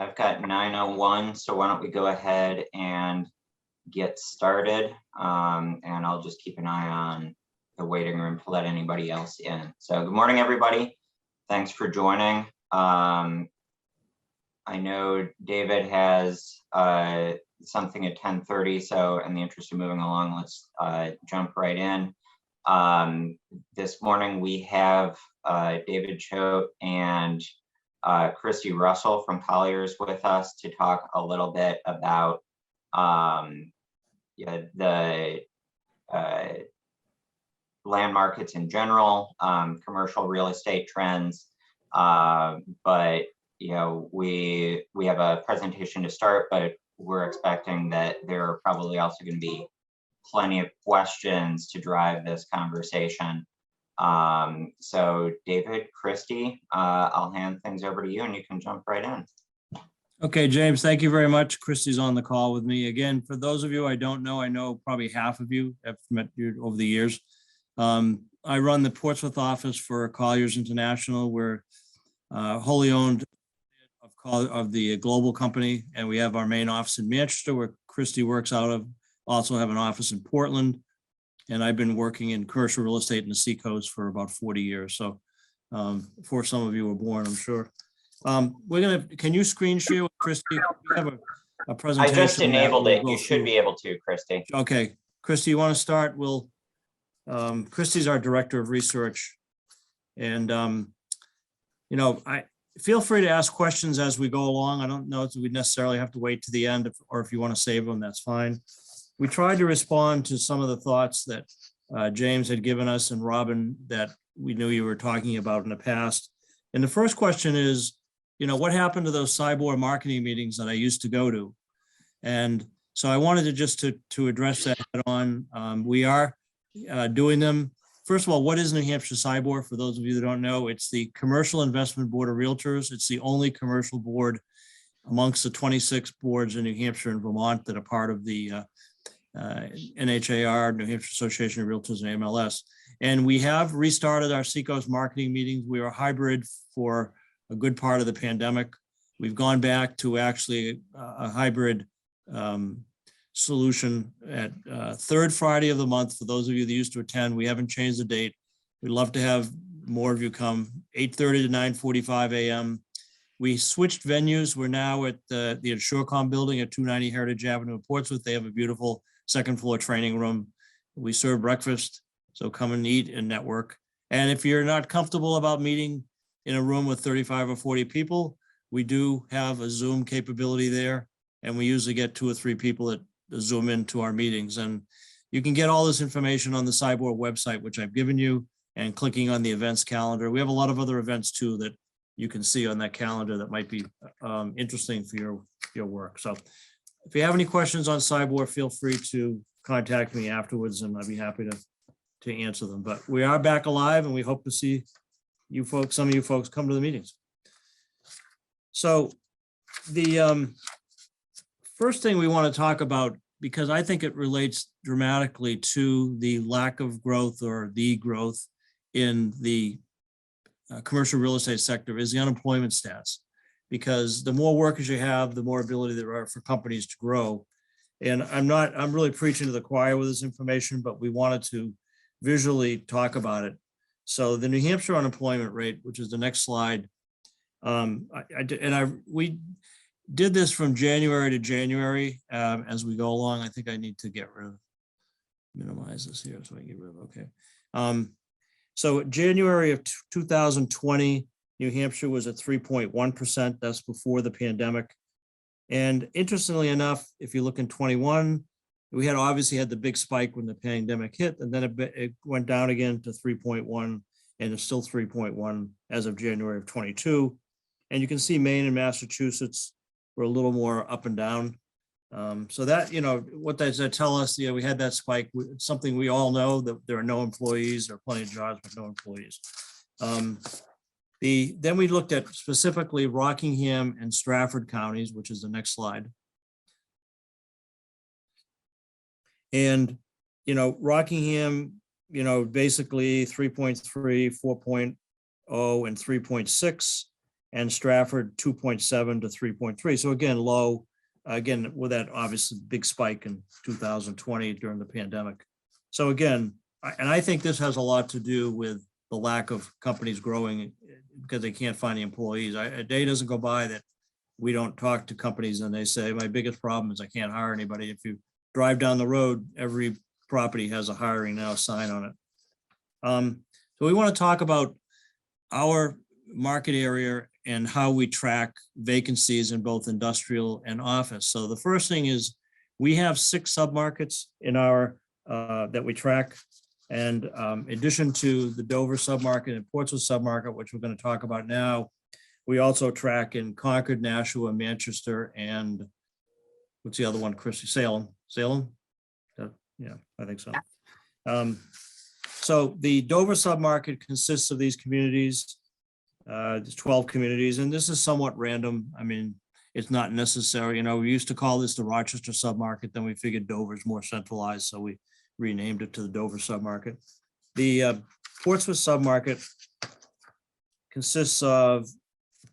I've got 9:01, so why don't we go ahead and get started. And I'll just keep an eye on the waiting room to let anybody else in. So good morning, everybody. Thanks for joining. I know David has something at 10:30, so in the interest of moving along, let's jump right in. This morning we have David Choate and Kristie Russell from Colliers with us to talk a little bit about the land markets in general, commercial real estate trends, but we have a presentation to start, but we're expecting that there are probably also going to be plenty of questions to drive this conversation. So David, Kristie, I'll hand things over to you and you can jump right in. Okay, James, thank you very much. Kristie's on the call with me. Again, for those of you I don't know, I know probably half of you have met you over the years. I run the Portsmouth office for Colliers International. We're wholly owned of the global company, and we have our main office in Manchester where Kristie works out of. Also have an office in Portland, and I've been working in commercial real estate in the Seacoast for about 40 years. So before some of you were born, I'm sure. Can you screen share with Kristie? We have a presentation. I just enabled it. You should be able to, Kristie. Okay, Kristie, you want to start? Kristie's our director of research, and I feel free to ask questions as we go along. I don't know if we necessarily have to wait to the end, or if you want to save them, that's fine. We tried to respond to some of the thoughts that James had given us and Robin that we knew you were talking about in the past. And the first question is, what happened to those Cyborg marketing meetings that I used to go to? And so I wanted to just to address that head on. We are doing them. First of all, what is New Hampshire Cyborg? For those of you that don't know, it's the Commercial Investment Board of Realtors. It's the only commercial board amongst the 26 boards in New Hampshire and Vermont that are part of the NHAR, New Hampshire Association of Realtors, and MLS. And we have restarted our Seacoast marketing meetings. We were hybrid for a good part of the pandemic. We've gone back to actually a hybrid solution at third Friday of the month. For those of you that used to attend, we haven't changed the date. We'd love to have more of you come, 8:30 to 9:45 a.m. We switched venues. We're now at the Insurecom building at 290 Heritage Avenue in Portsmouth. They have a beautiful second floor training room. We serve breakfast, so come and eat and network. And if you're not comfortable about meeting in a room with 35 or 40 people, we do have a Zoom capability there. And we usually get 2 or 3 people that Zoom into our meetings. And you can get all this information on the Cyborg website, which I've given you, and clicking on the events calendar. We have a lot of other events too that you can see on that calendar that might be interesting for your work. So if you have any questions on Cyborg, feel free to contact me afterwards and I'd be happy to answer them. But we are back alive and we hope to see you folks, some of you folks, come to the meetings. So the first thing we want to talk about, because I think it relates dramatically to the lack of growth or the growth in the commercial real estate sector, is the unemployment stats. Because the more workers you have, the more ability there are for companies to grow. And I'm really preaching to the choir with this information, but we wanted to visually talk about it. So the New Hampshire unemployment rate, which is the next slide, we did this from January to January as we go along. I think I need to minimize this here so I can get rid of, okay. So January of 2020, New Hampshire was at 3.1%. That's before the pandemic. And interestingly enough, if you look in 21, we had obviously had the big spike when the pandemic hit, and then it went down again to 3.1, and it's still 3.1 as of January of 22. And you can see Maine and Massachusetts were a little more up and down. So that, what does that tell us? We had that spike. It's something we all know, that there are no employees, there are plenty of jobs, but no employees. Then we looked at specifically Rockingham and Stratford counties, which is the next slide. And, Rockingham, basically 3.3, 4.0, and 3.6. and Stratford 2.7 to 3.3. So again, low, again, with that obviously big spike in 2020 during the pandemic. So again, and I think this has a lot to do with the lack of companies growing because they can't find the employees. A day doesn't go by that we don't talk to companies and they say, my biggest problem is I can't hire anybody. If you drive down the road, every property has a hiring now sign on it. So we want to talk about our market area and how we track vacancies in both industrial and office. So the first thing is we have 6 submarkets in our that we track. And in addition to the Dover submarket and Portsmouth submarket, which we're going to talk about now, we also track in Concord, Nashua, Manchester, and what's the other one, Kristie? Salem? Yeah, I think so. So the Dover submarket consists of these communities. There's 12 communities, and this is somewhat random. I mean, it's not necessary. You know, we used to call this the Rochester submarket, then we figured Dover is more centralized, so we renamed it to the Dover submarket. The Portsmouth submarket consists of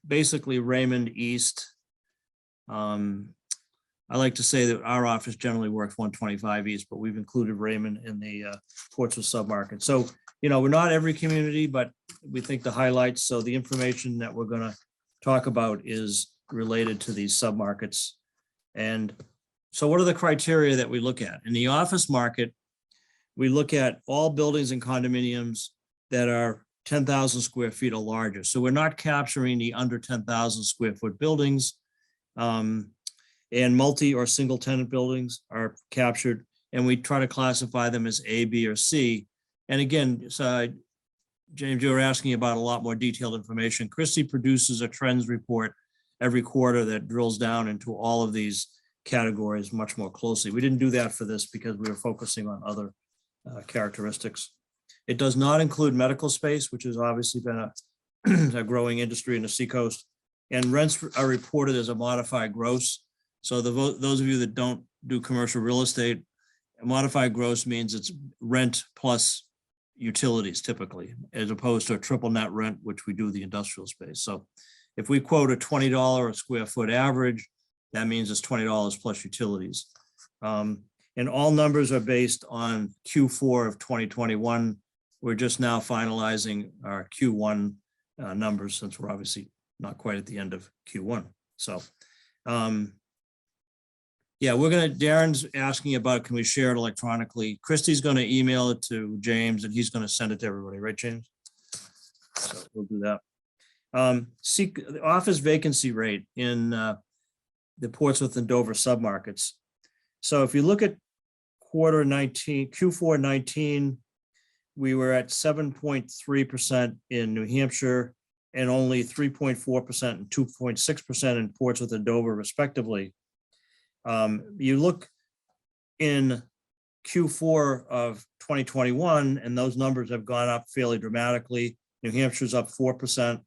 basically Raymond East. I like to say that our office generally works 125 East, but we've included Raymond in the Portsmouth submarket. So, you know, we're not every community, but we think the highlights. So the information that we're going to talk about is related to these submarkets. And so what are the criteria that we look at? In the office market, we look at all buildings and condominiums that are 10,000 square feet or larger. So we're not capturing the under 10,000 square foot buildings. And multi or single tenant buildings are captured, and we try to classify them as A, B, or C. And again, so James, you were asking about a lot more detailed information. Kristie produces a trends report every quarter that drills down into all of these categories much more closely. We didn't do that for this because we were focusing on other characteristics. It does not include medical space, which has obviously been a growing industry in the Seacoast. And rents are reported as a modified gross. So those of you that don't do commercial real estate, modified gross means it's rent plus utilities typically, as opposed to a triple net rent, which we do the industrial space. So if we quote a $20 a square foot average, that means it's $20 plus utilities. And all numbers are based on Q4 of 2021. We're just now finalizing our Q1 numbers since we're obviously not quite at the end of Q1. So yeah, Darren's asking about, can we share it electronically? Kristie's going to email it to James and he's going to send it to everybody, right, James? So we'll do that. The office vacancy rate in the Portsmouth and Dover submarkets. So if you look at Q4 19, we were at 7.3% in New Hampshire and only 3.4% and 2.6% in Portsmouth and Dover respectively. You look in Q4 of 2021, and those numbers have gone up fairly dramatically. New Hampshire's up 4%,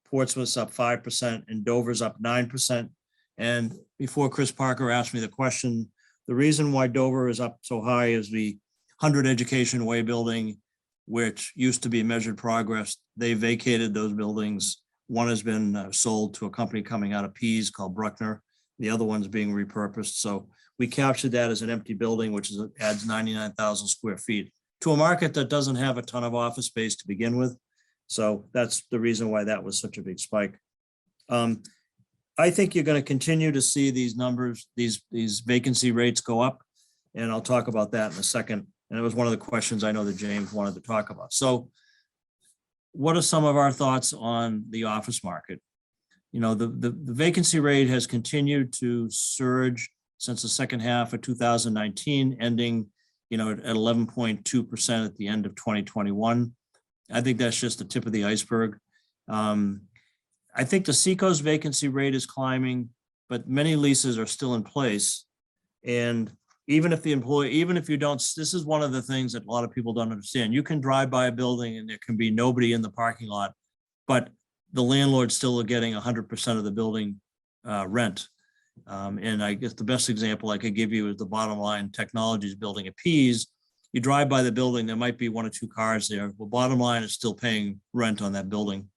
Portsmouth's up 5%, and Dover's up 9%. And before Chris Parker asked me the question, the reason why Dover is up so high is the 100 Education Way building, which used to be Measured Progress. They vacated those buildings. One has been sold to a company coming out of Pease called Bruckner. The other one's being repurposed. So we captured that as an empty building, which adds 99,000 square feet to a market that doesn't have a ton of office space to begin with. So that's the reason why that was such a big spike. I think you're going to continue to see these numbers, these vacancy rates go up, and I'll talk about that in a second. And it was one of the questions I know that James wanted to talk about. So what are some of our thoughts on the office market? You know, the vacancy rate has continued to surge since the second half of 2019, ending, you know, at 11.2% at the end of 2021. I think that's just the tip of the iceberg. I think the Seacoast vacancy rate is climbing, but many leases are still in place. And even if you don't, this is one of the things that a lot of people don't understand. You can drive by a building and there can be nobody in the parking lot, but the landlord still are getting 100% of the building rent. And I guess the best example I could give you is the Bottom Line Technologies building at Pease. You drive by the building, there might be 1 or 2 cars there. Well, Bottom Line is still paying rent on that building.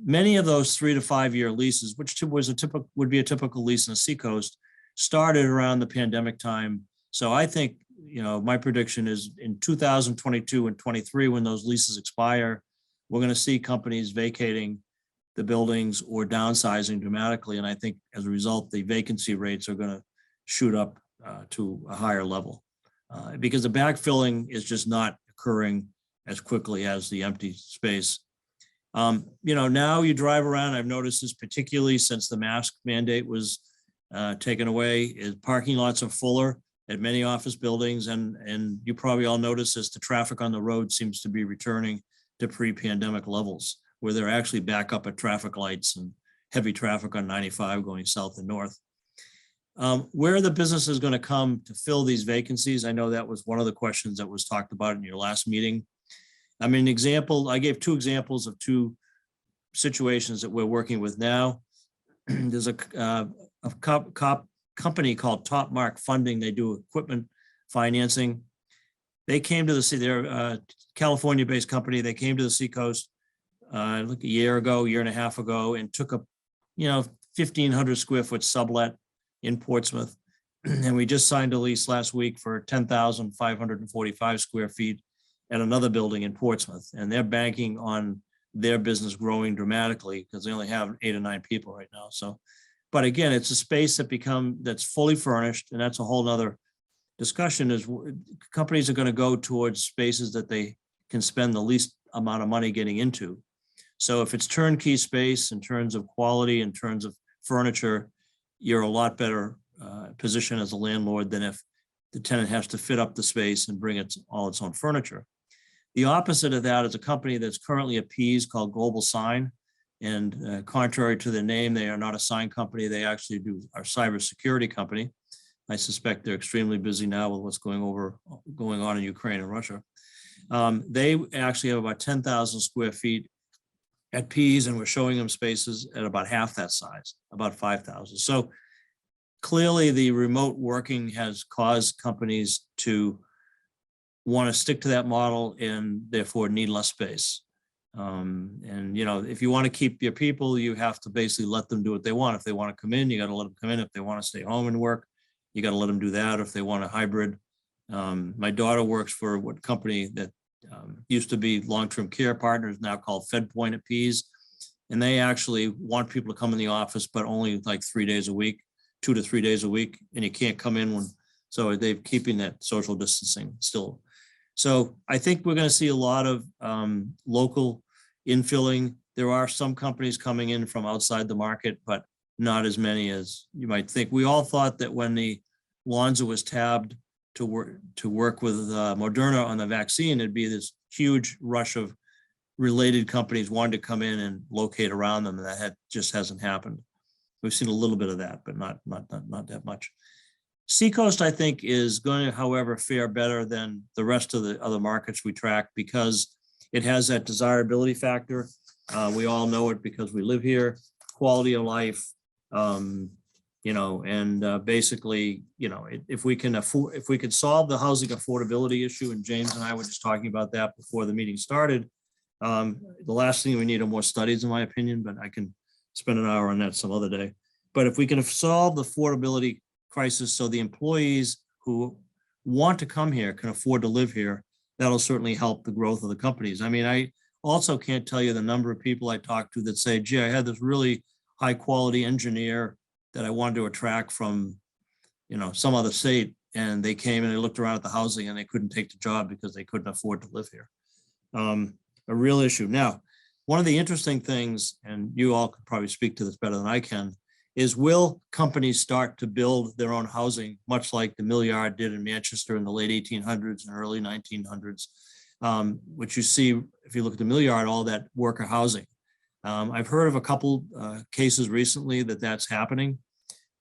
Many of those 3 to 5 year leases, which would be a typical lease in the Seacoast, started around the pandemic time. So I think, my prediction is in 2022 and 23, when those leases expire, we're going to see companies vacating the buildings or downsizing dramatically. And I think as a result, the vacancy rates are going to shoot up to a higher level because the backfilling is just not occurring as quickly as the empty space. Now you drive around, I've noticed this particularly since the mask mandate was taken away, is parking lots are fuller at many office buildings. And you probably all notice as the traffic on the road seems to be returning to pre-pandemic levels, where they're actually back up at traffic lights and heavy traffic on 95 going south and north. Where are the businesses going to come to fill these vacancies? I know that was one of the questions that was talked about in your last meeting. I mean, I gave 2 examples of 2 situations that we're working with now. There's a company called Top Mark Funding. They do equipment financing. They came to the city, they're a California-based company. They came to the Seacoast like a year and a half ago, and took a 1,500 square foot sublet in Portsmouth. And we just signed a lease last week for 10,545 square feet at another building in Portsmouth. And they're banking on their business growing dramatically because they only have 8 or 9 people right now. So, but again, it's a space that's fully furnished, and that's a whole nother discussion. Is companies are going to go towards spaces that they can spend the least amount of money getting into. So if it's turnkey space in terms of quality, in terms of furniture, you're a lot better position as a landlord than if the tenant has to fit up the space and bring all its own furniture. The opposite of that is a company that's currently at Pease called Global Sign. And contrary to their name, they are not a sign company. They actually are a cybersecurity company. I suspect they're extremely busy now with what's going on in Ukraine and Russia. They actually have about 10,000 square feet at Pease, and we're showing them spaces at about half that size, about 5,000. So clearly the remote working has caused companies to want to stick to that model and therefore need less space. And if you want to keep your people, you have to basically let them do what they want. If they want to come in, you got to let them come in. If they want to stay home and work, you got to let them do that. If they want a hybrid, my daughter works for what company that used to be Long-Term Care Partners, now called FedPoint at Pease. And they actually want people to come in the office, but only like 3 days a week, 2 to 3 days a week. And you can't come in so they're keeping that social distancing still. So I think we're going to see a lot of local infilling. There are some companies coming in from outside the market, but not as many as you might think. We all thought that when the Lonza was tabbed to work with Moderna on the vaccine, it'd be this huge rush of related companies wanting to come in and locate around them, and that just hasn't happened. We've seen a little bit of that, but not that much. Seacoast, I think, is going to, however, fare better than the rest of the other markets we track because it has that desirability factor. We all know it because we live here. Quality of life, basically, if we could solve the housing affordability issue, and James and I were just talking about that before the meeting started. The last thing we need are more studies, in my opinion, but I can spend an hour on that some other day. But if we can solve the affordability crisis so the employees who want to come here can afford to live here, that'll certainly help the growth of the companies. I mean, I also can't tell you the number of people I talked to that say, gee, I had this really high quality engineer that I wanted to attract from, some other state, and they came and they looked around at the housing and they couldn't take the job because they couldn't afford to live here. A real issue. Now, one of the interesting things, and you all could probably speak to this better than I can, is will companies start to build their own housing, much like the Mill Yard did in Manchester in the late 1800s and early 1900s, which you see, if you look at the Mill Yard, all that worker housing. I've heard of a couple cases recently that's happening,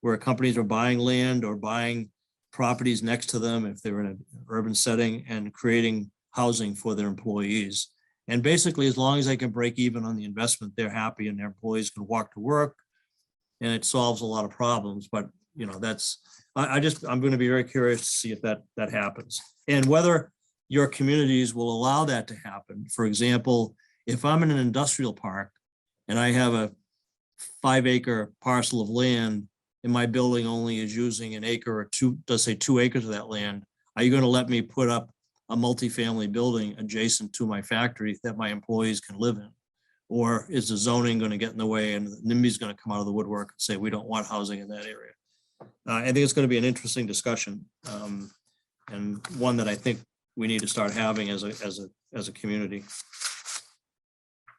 where companies are buying land or buying properties next to them if they're in an urban setting and creating housing for their employees. And basically, as long as they can break even on the investment, they're happy and their employees can walk to work, and it solves a lot of problems. But I'm going to be very curious to see if that happens and whether your communities will allow that to happen. For example, if I'm in an industrial park and I have a 5-acre parcel of land, and my building only is using an acre or two, does say 2 acres of that land, are you going to let me put up a multifamily building adjacent to my factory that my employees can live in? Or is the zoning going to get in the way and NIMBY's going to come out of the woodwork and say, we don't want housing in that area? I think it's going to be an interesting discussion, and one that I think we need to start having as a community.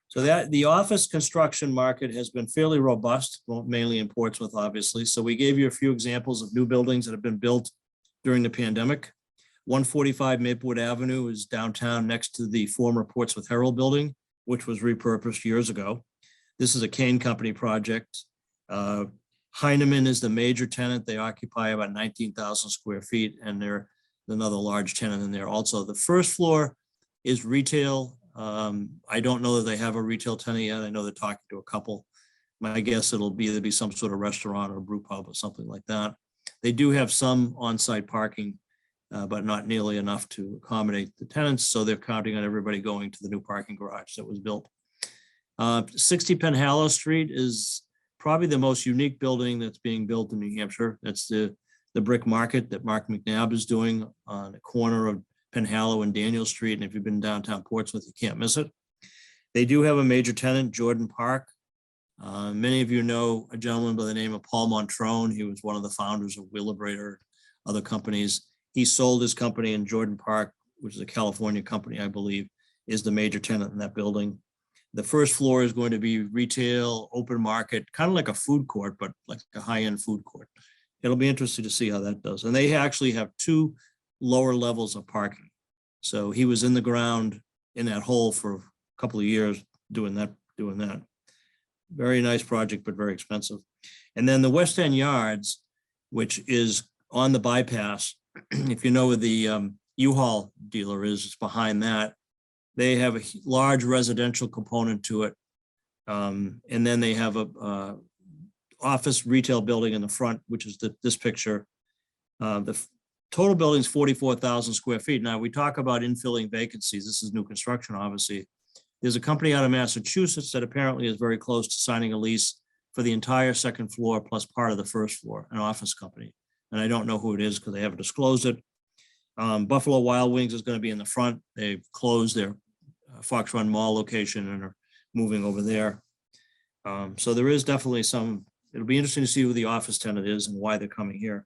So that the office construction market has been fairly robust, well, mainly in Portsmouth, obviously. So we gave you a few examples of new buildings that have been built during the pandemic. 145 Maplewood Avenue is downtown next to the former Portsmouth Herald building, which was repurposed years ago. This is a Kane Company project. Heinemann is the major tenant. They occupy about 19,000 square feet, and they're another large tenant in there also. The first floor is retail. I don't know that they have a retail tenant yet. I know they're talking to a couple. My guess it'll either be some sort of restaurant or brew pub or something like that. They do have some on-site parking, but not nearly enough to accommodate the tenants. So they're counting on everybody going to the new parking garage that was built. 60 Penhallow Street is probably the most unique building that's being built in New Hampshire. That's the brick market that Mark McNabb is doing on the corner of Penhallow and Daniel Street. And if you've been downtown Portsmouth, you can't miss it. They do have a major tenant, Jordan Park. Many of you know a gentleman by the name of Paul Montrone. He was one of the founders of Wheelabrator, other companies. He sold his company, in Jordan Park, which is a California company, I believe, is the major tenant in that building. The first floor is going to be retail, open market, kind of like a food court, but like a high-end food court. It'll be interesting to see how that does. And they actually have 2 lower levels of parking. So he was in the ground in that hole for a couple of years doing that. Very nice project, but very expensive. And then the West End Yards, which is on the bypass. If you know where the U-Haul dealer is, it's behind that. They have a large residential component to it. And then they have a office retail building in the front, which is this picture. The total building is 44,000 square feet. Now we talk about infilling vacancies. This is new construction, obviously. There's a company out of Massachusetts that apparently is very close to signing a lease for the entire second floor plus part of the first floor, an office company. And I don't know who it is because they haven't disclosed it. Buffalo Wild Wings is going to be in the front. They've closed their Fox Run Mall location and are moving over there. So there is definitely some, it'll be interesting to see who the office tenant is and why they're coming here.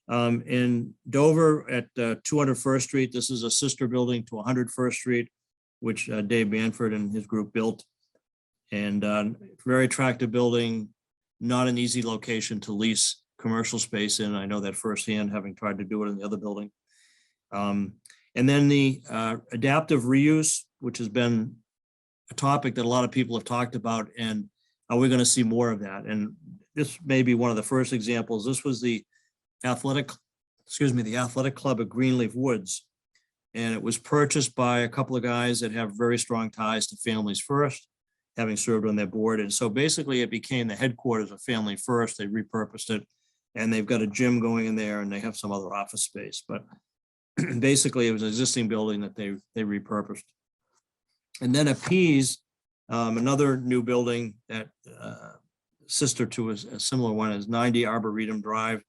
In Dover at 201st Street, this is a sister building to 101st Street, which Dave Banford and his group built. And very attractive building, not an easy location to lease commercial space in. I know that firsthand, having tried to do it in the other building. And then the adaptive reuse, which has been a topic that a lot of people have talked about, and are we going to see more of that? And this may be one of the first examples. This was the athletic club at Greenleaf Woods. And it was purchased by a couple of guys that have very strong ties to Families First, having served on their board. And so basically it became the headquarters of Family First. They repurposed it and they've got a gym going in there and they have some other office space. But basically it was an existing building that they repurposed. And then at Pease, another new building that sister to a similar one is 90 Arboretum Drive.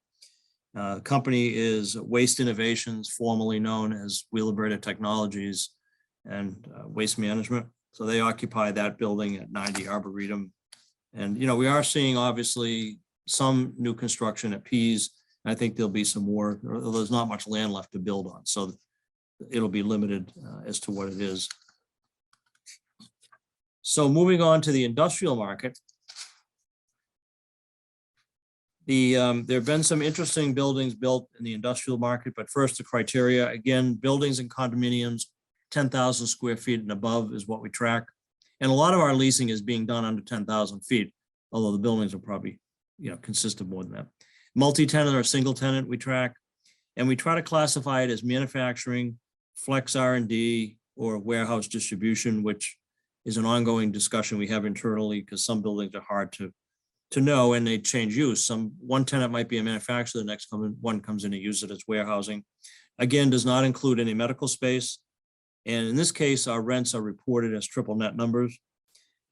Company is Waste Innovations, formerly known as Wheelabrator Technologies and Waste Management. So they occupy that building at 90 Arboretum. And, you know, we are seeing obviously some new construction at Pease. I think there'll be some more, there's not much land left to build on. So it'll be limited as to what it is. So moving on to the industrial market. There have been some interesting buildings built in the industrial market, but first the criteria, again, buildings and condominiums, 10,000 square feet and above is what we track. And a lot of our leasing is being done under 10,000 feet, although the buildings are probably, you know, consist of more than that. Multi-tenant or single tenant we track, and we try to classify it as manufacturing, flex R&D, or warehouse distribution, which is an ongoing discussion we have internally because some buildings are hard to know and they change use. One tenant might be a manufacturer, the next one comes in to use it as warehousing. Again, does not include any medical space. And in this case, our rents are reported as triple net numbers.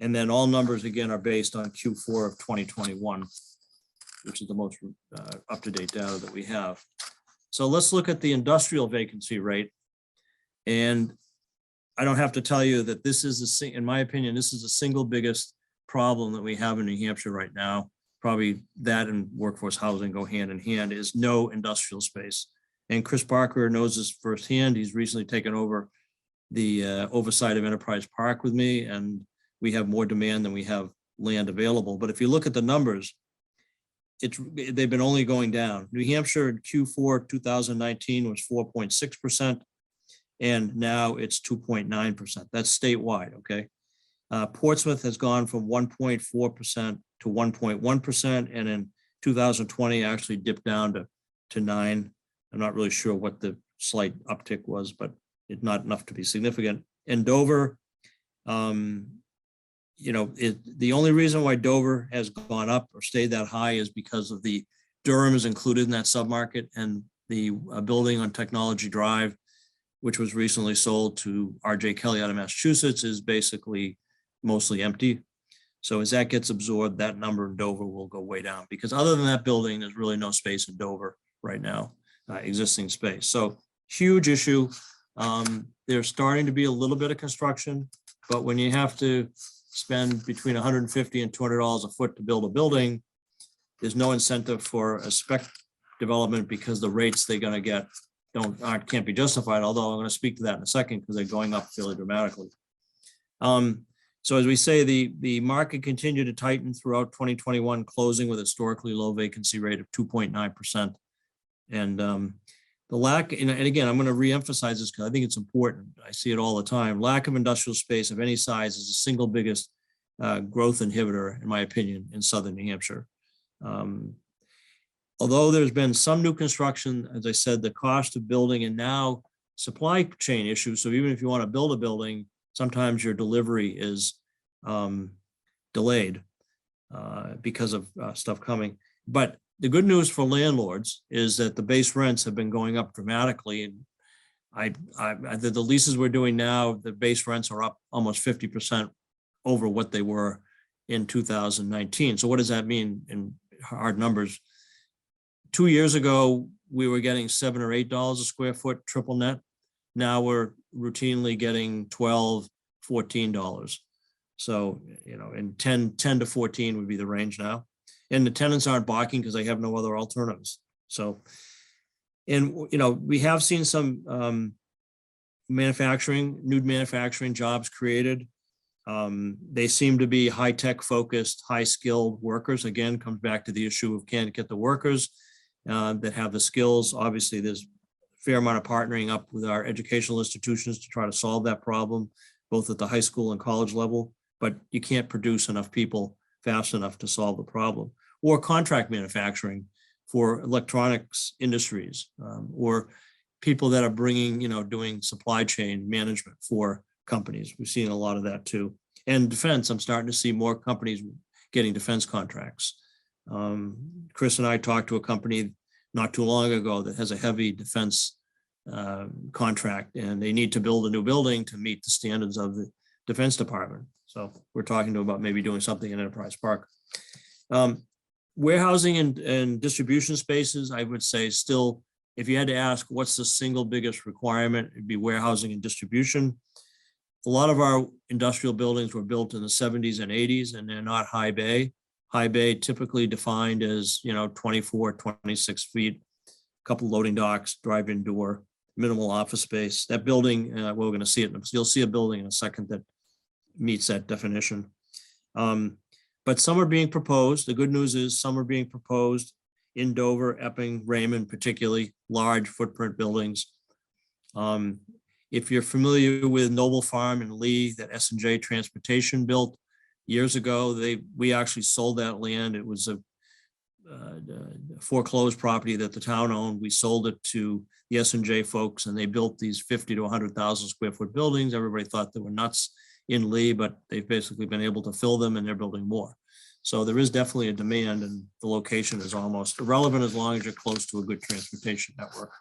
And then all numbers again are based on Q4 of 2021, which is the most up-to-date data that we have. So let's look at the industrial vacancy rate. And I don't have to tell you that this is, in my opinion, this is the single biggest problem that we have in New Hampshire right now. Probably that and workforce housing go hand in hand, is no industrial space. And Chris Barker knows this firsthand. He's recently taken over the oversight of Enterprise Park with me, and we have more demand than we have land available. But if you look at the numbers, they've been only going down. New Hampshire in Q4 2019 was 4.6%, and now it's 2.9%. That's statewide, okay? Portsmouth has gone from 1.4% to 1.1%, and in 2020 actually dipped down to 9. I'm not really sure what the slight uptick was, but it's not enough to be significant. And Dover, you know, the only reason why Dover has gone up or stayed that high is because of the Durham is included in that submarket, and the building on Technology Drive, which was recently sold to R.J. Kelly out of Massachusetts, is basically mostly empty. So as that gets absorbed, that number in Dover will go way down, because other than that building, there's really no space in Dover right now, existing space. So huge issue. There's starting to be a little bit of construction, but when you have to spend between $150 and $200 a foot to build a building, there's no incentive for a spec development, because the rates they're going to get can't be justified. Although I'm going to speak to that in a second, because they're going up fairly dramatically. So as we say, the market continued to tighten throughout 2021, closing with a historically low vacancy rate of 2.9%. And the lack, and again, I'm going to reemphasize this because I think it's important. I see it all the time. Lack of industrial space of any size is the single biggest growth inhibitor, in my opinion, in southern New Hampshire. Although there's been some new construction, as I said, the cost of building and now supply chain issues. So even if you want to build a building, sometimes your delivery is delayed because of stuff coming. But the good news for landlords is that the base rents have been going up dramatically. And the leases we're doing now, the base rents are up almost 50% over what they were in 2019. So what does that mean in hard numbers? 2 years ago, we were getting $7 or $8 a square foot triple net. Now we're routinely getting $12, $14. So, you know, and 10 to 14 would be the range now. And the tenants aren't balking because they have no other alternatives. So, and, you know, we have seen some new manufacturing jobs created. They seem to be high-tech focused, high-skilled workers. Again, comes back to the issue of can't get the workers that have the skills. Obviously, there's a fair amount of partnering up with our educational institutions to try to solve that problem, both at the high school and college level, but you can't produce enough people fast enough to solve the problem. Or contract manufacturing for electronics industries, or people that are bringing, you know, doing supply chain management for companies. We've seen a lot of that too. And defense, I'm starting to see more companies getting defense contracts. Chris and I talked to a company not too long ago that has a heavy defense contract, and they need to build a new building to meet the standards of the Defense Department. So we're talking to about maybe doing something in Enterprise Park. Warehousing and distribution spaces, I would say still, if you had to ask what's the single biggest requirement, it'd be warehousing and distribution. A lot of our industrial buildings were built in the 70s and 80s, and they're not high bay. High bay typically defined as, you know, 24, 26 feet, a couple loading docks, drive-in door, minimal office space. That building, we're going to see it. You'll see a building in a second that meets that definition. But some are being proposed. The good news is some are being proposed in Dover, Epping, Raymond, particularly large footprint buildings. If you're familiar with Noble Farm and Lee that S&J Transportation built years ago, we actually sold that land. It was a foreclosed property that the town owned. We sold it to the S&J folks, and they built these 50 to 100,000 square foot buildings. Everybody thought they were nuts in Lee, but they've basically been able to fill them, and they're building more. So there is definitely a demand, and the location is almost irrelevant as long as you're close to a good transportation network.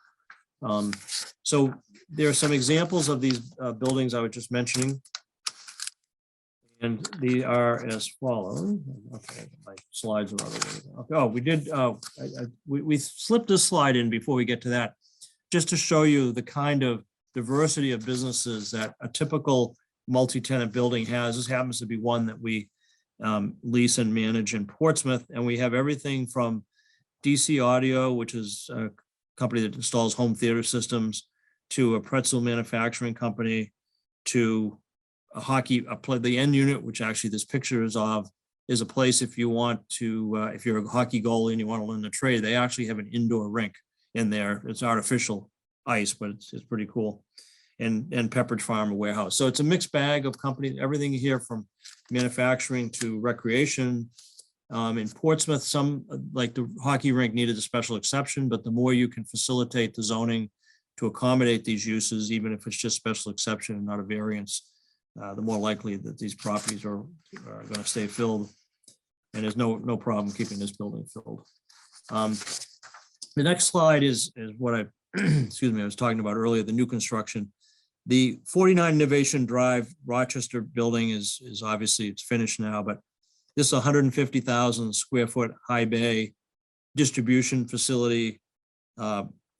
So there are some examples of these buildings I was just mentioning. And they are as follows. Okay, my slides are other way. Okay, oh, we did, we slipped this slide in before we get to that, just to show you the kind of diversity of businesses that a typical multi-tenant building has. This happens to be one that we lease and manage in Portsmouth, and we have everything from DC Audio, which is a company that installs home theater systems, to a pretzel manufacturing company, to a hockey, the end unit, which actually this picture is of, is a place if you want to, if you're a hockey goalie and you want to learn the trade, they actually have an indoor rink in there. It's artificial ice, but it's pretty cool. And Pepperidge Farm, a warehouse. So it's a mixed bag of companies, everything here from manufacturing to recreation. In Portsmouth, some, like the hockey rink, needed a special exception, but the more you can facilitate the zoning to accommodate these uses, even if it's just special exception and not a variance, the more likely that these properties are going to stay filled. And there's no problem keeping this building filled. The next slide is what I, excuse me, I was talking about earlier, the new construction. The 49 Innovation Drive Rochester building is obviously, it's finished now, but this 150,000 square foot high bay distribution facility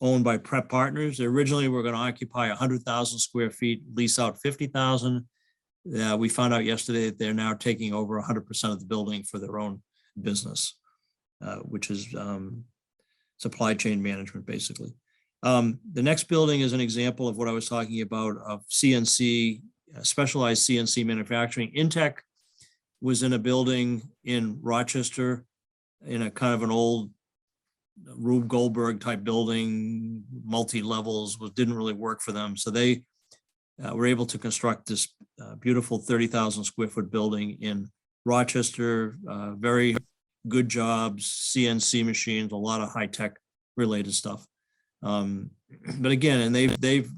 owned by Prep Partners. They originally were going to occupy 100,000 square feet, lease out 50,000. We found out yesterday that they're now taking over 100% of the building for their own business, which is supply chain management, basically. The next building is an example of what I was talking about of CNC, specialized CNC manufacturing. Intech was in a building in Rochester in a kind of an old Rube Goldberg type building, multi-levels, didn't really work for them. So they were able to construct this beautiful 30,000 square foot building in Rochester. Very good jobs, CNC machines, a lot of high tech related stuff. But again, and they've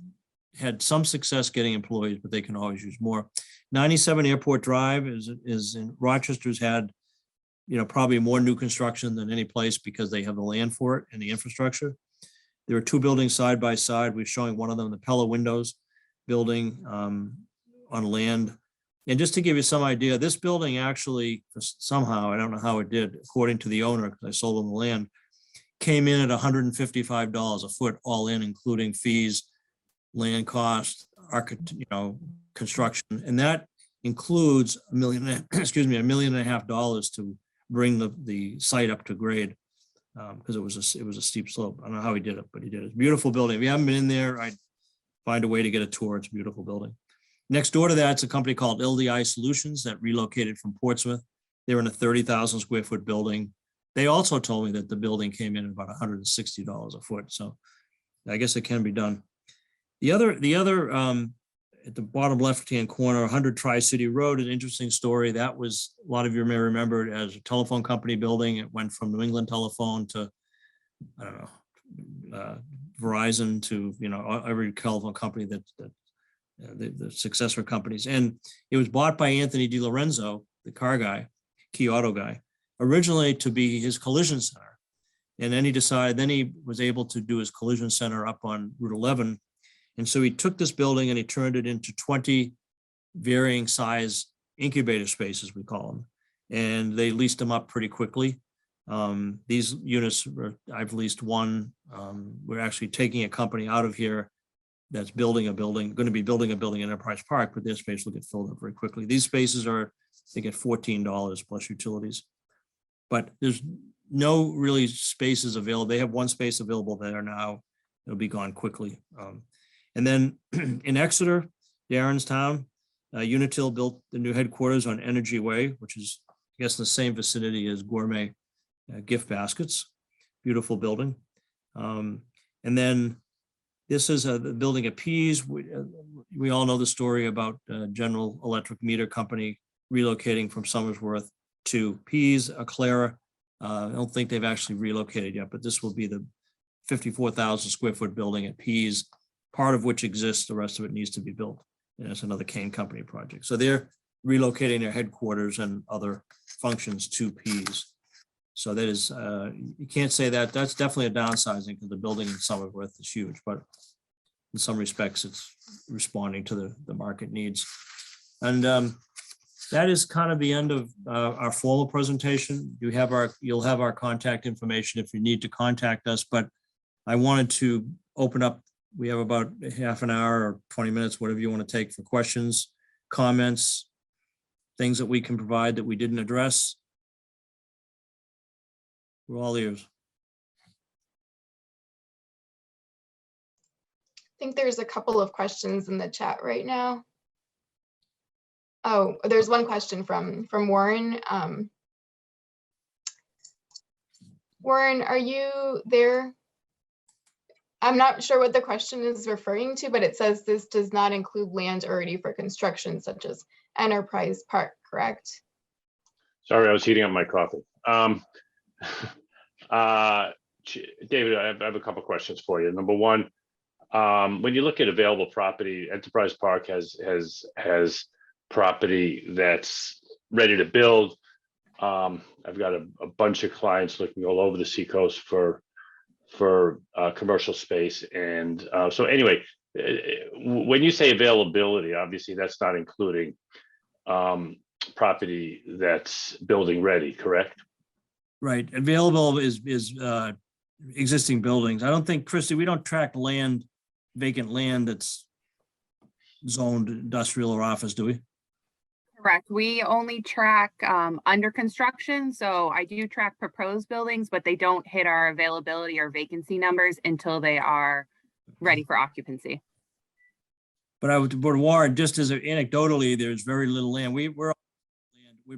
had some success getting employees, but they can always use more. 97 Airport Drive is in Rochester's had, probably more new construction than any place because they have the land for it and the infrastructure. There are two buildings side by side. We're showing one of them, the Pella Windows building on land. And just to give you some idea, this building actually somehow, I don't know how it did, according to the owner, because I sold him the land, came in at $155 a foot, all in, including fees, land cost, construction, and that includes $1.5 million to bring the site up to grade, because it was a steep slope. I don't know how he did it, but he did it. It's a beautiful building. If you haven't been in there, I'd find a way to get a tour. It's a beautiful building. Next door to that, it's a company called LDI Solutions that relocated from Portsmouth. They're in a 30,000 square foot building. They also told me that the building came in at about $160 a foot. So I guess it can be done. The other at the bottom left-hand corner, 100 Tri-City Road, an interesting story. That was, a lot of you may remember it as a telephone company building. It went from New England Telephone to, I don't know, Verizon to, every telephone company that the successor companies. And it was bought by Anthony DiLorenzo, the car guy, key auto guy, originally to be his collision center. And then he was able to do his collision center up on Route 11. And so he took this building and he turned it into 20 varying size incubator spaces, we call them. And they leased them up pretty quickly. These units, I've leased one. We're actually taking a company out of here that's going to be building a building in Enterprise Park, but their space will get filled up very quickly. These spaces are, they get $14 plus utilities. But there's no really spaces available. They have one space available there now. It'll be gone quickly. And then in Exeter, Darren's town, Unitil built the new headquarters on Energy Way, which is, I guess, in the same vicinity as Gourmet Gift Baskets. Beautiful building. And then this is the building at Pease. We all know the story about General Electric Meter Company relocating from Somersworth to Pease, Aclara. I don't think they've actually relocated yet, but this will be the 54,000 square foot building at Pease, part of which exists, the rest of it needs to be built. And it's another Kane Company project. So they're relocating their headquarters and other functions to Pease. So that is, you can't say that. That's definitely a downsizing because the building in Somersworth is huge, but in some respects, it's responding to the market needs. And That is kind of the end of our formal presentation. You'll have our contact information if you need to contact us, but I wanted to open up. We have about half an hour or 20 minutes, whatever you want to take for questions, comments, things that we can provide that we didn't address. We're all ears. I think there's a couple of questions in the chat right now. Oh, there's one question from Warren. Warren, are you there? I'm not sure what the question is referring to, but it says this does not include land already for construction, such as Enterprise Park, correct? Sorry, I was heating up my coffee. David, I have a couple questions for you. Number one, when you look at available property, Enterprise Park has property that's ready to build. I've got a bunch of clients looking all over the Seacoast for commercial space. And so anyway, when you say availability, obviously that's not including property that's building ready, correct? Right. Available is existing buildings. I don't think, Kristie, we don't track land, vacant land that's zoned industrial or office, do we? Correct. We only track under construction. So I do track proposed buildings, but they don't hit our availability or vacancy numbers until they are ready for occupancy. But Warren, just as anecdotally, there's very little land. We're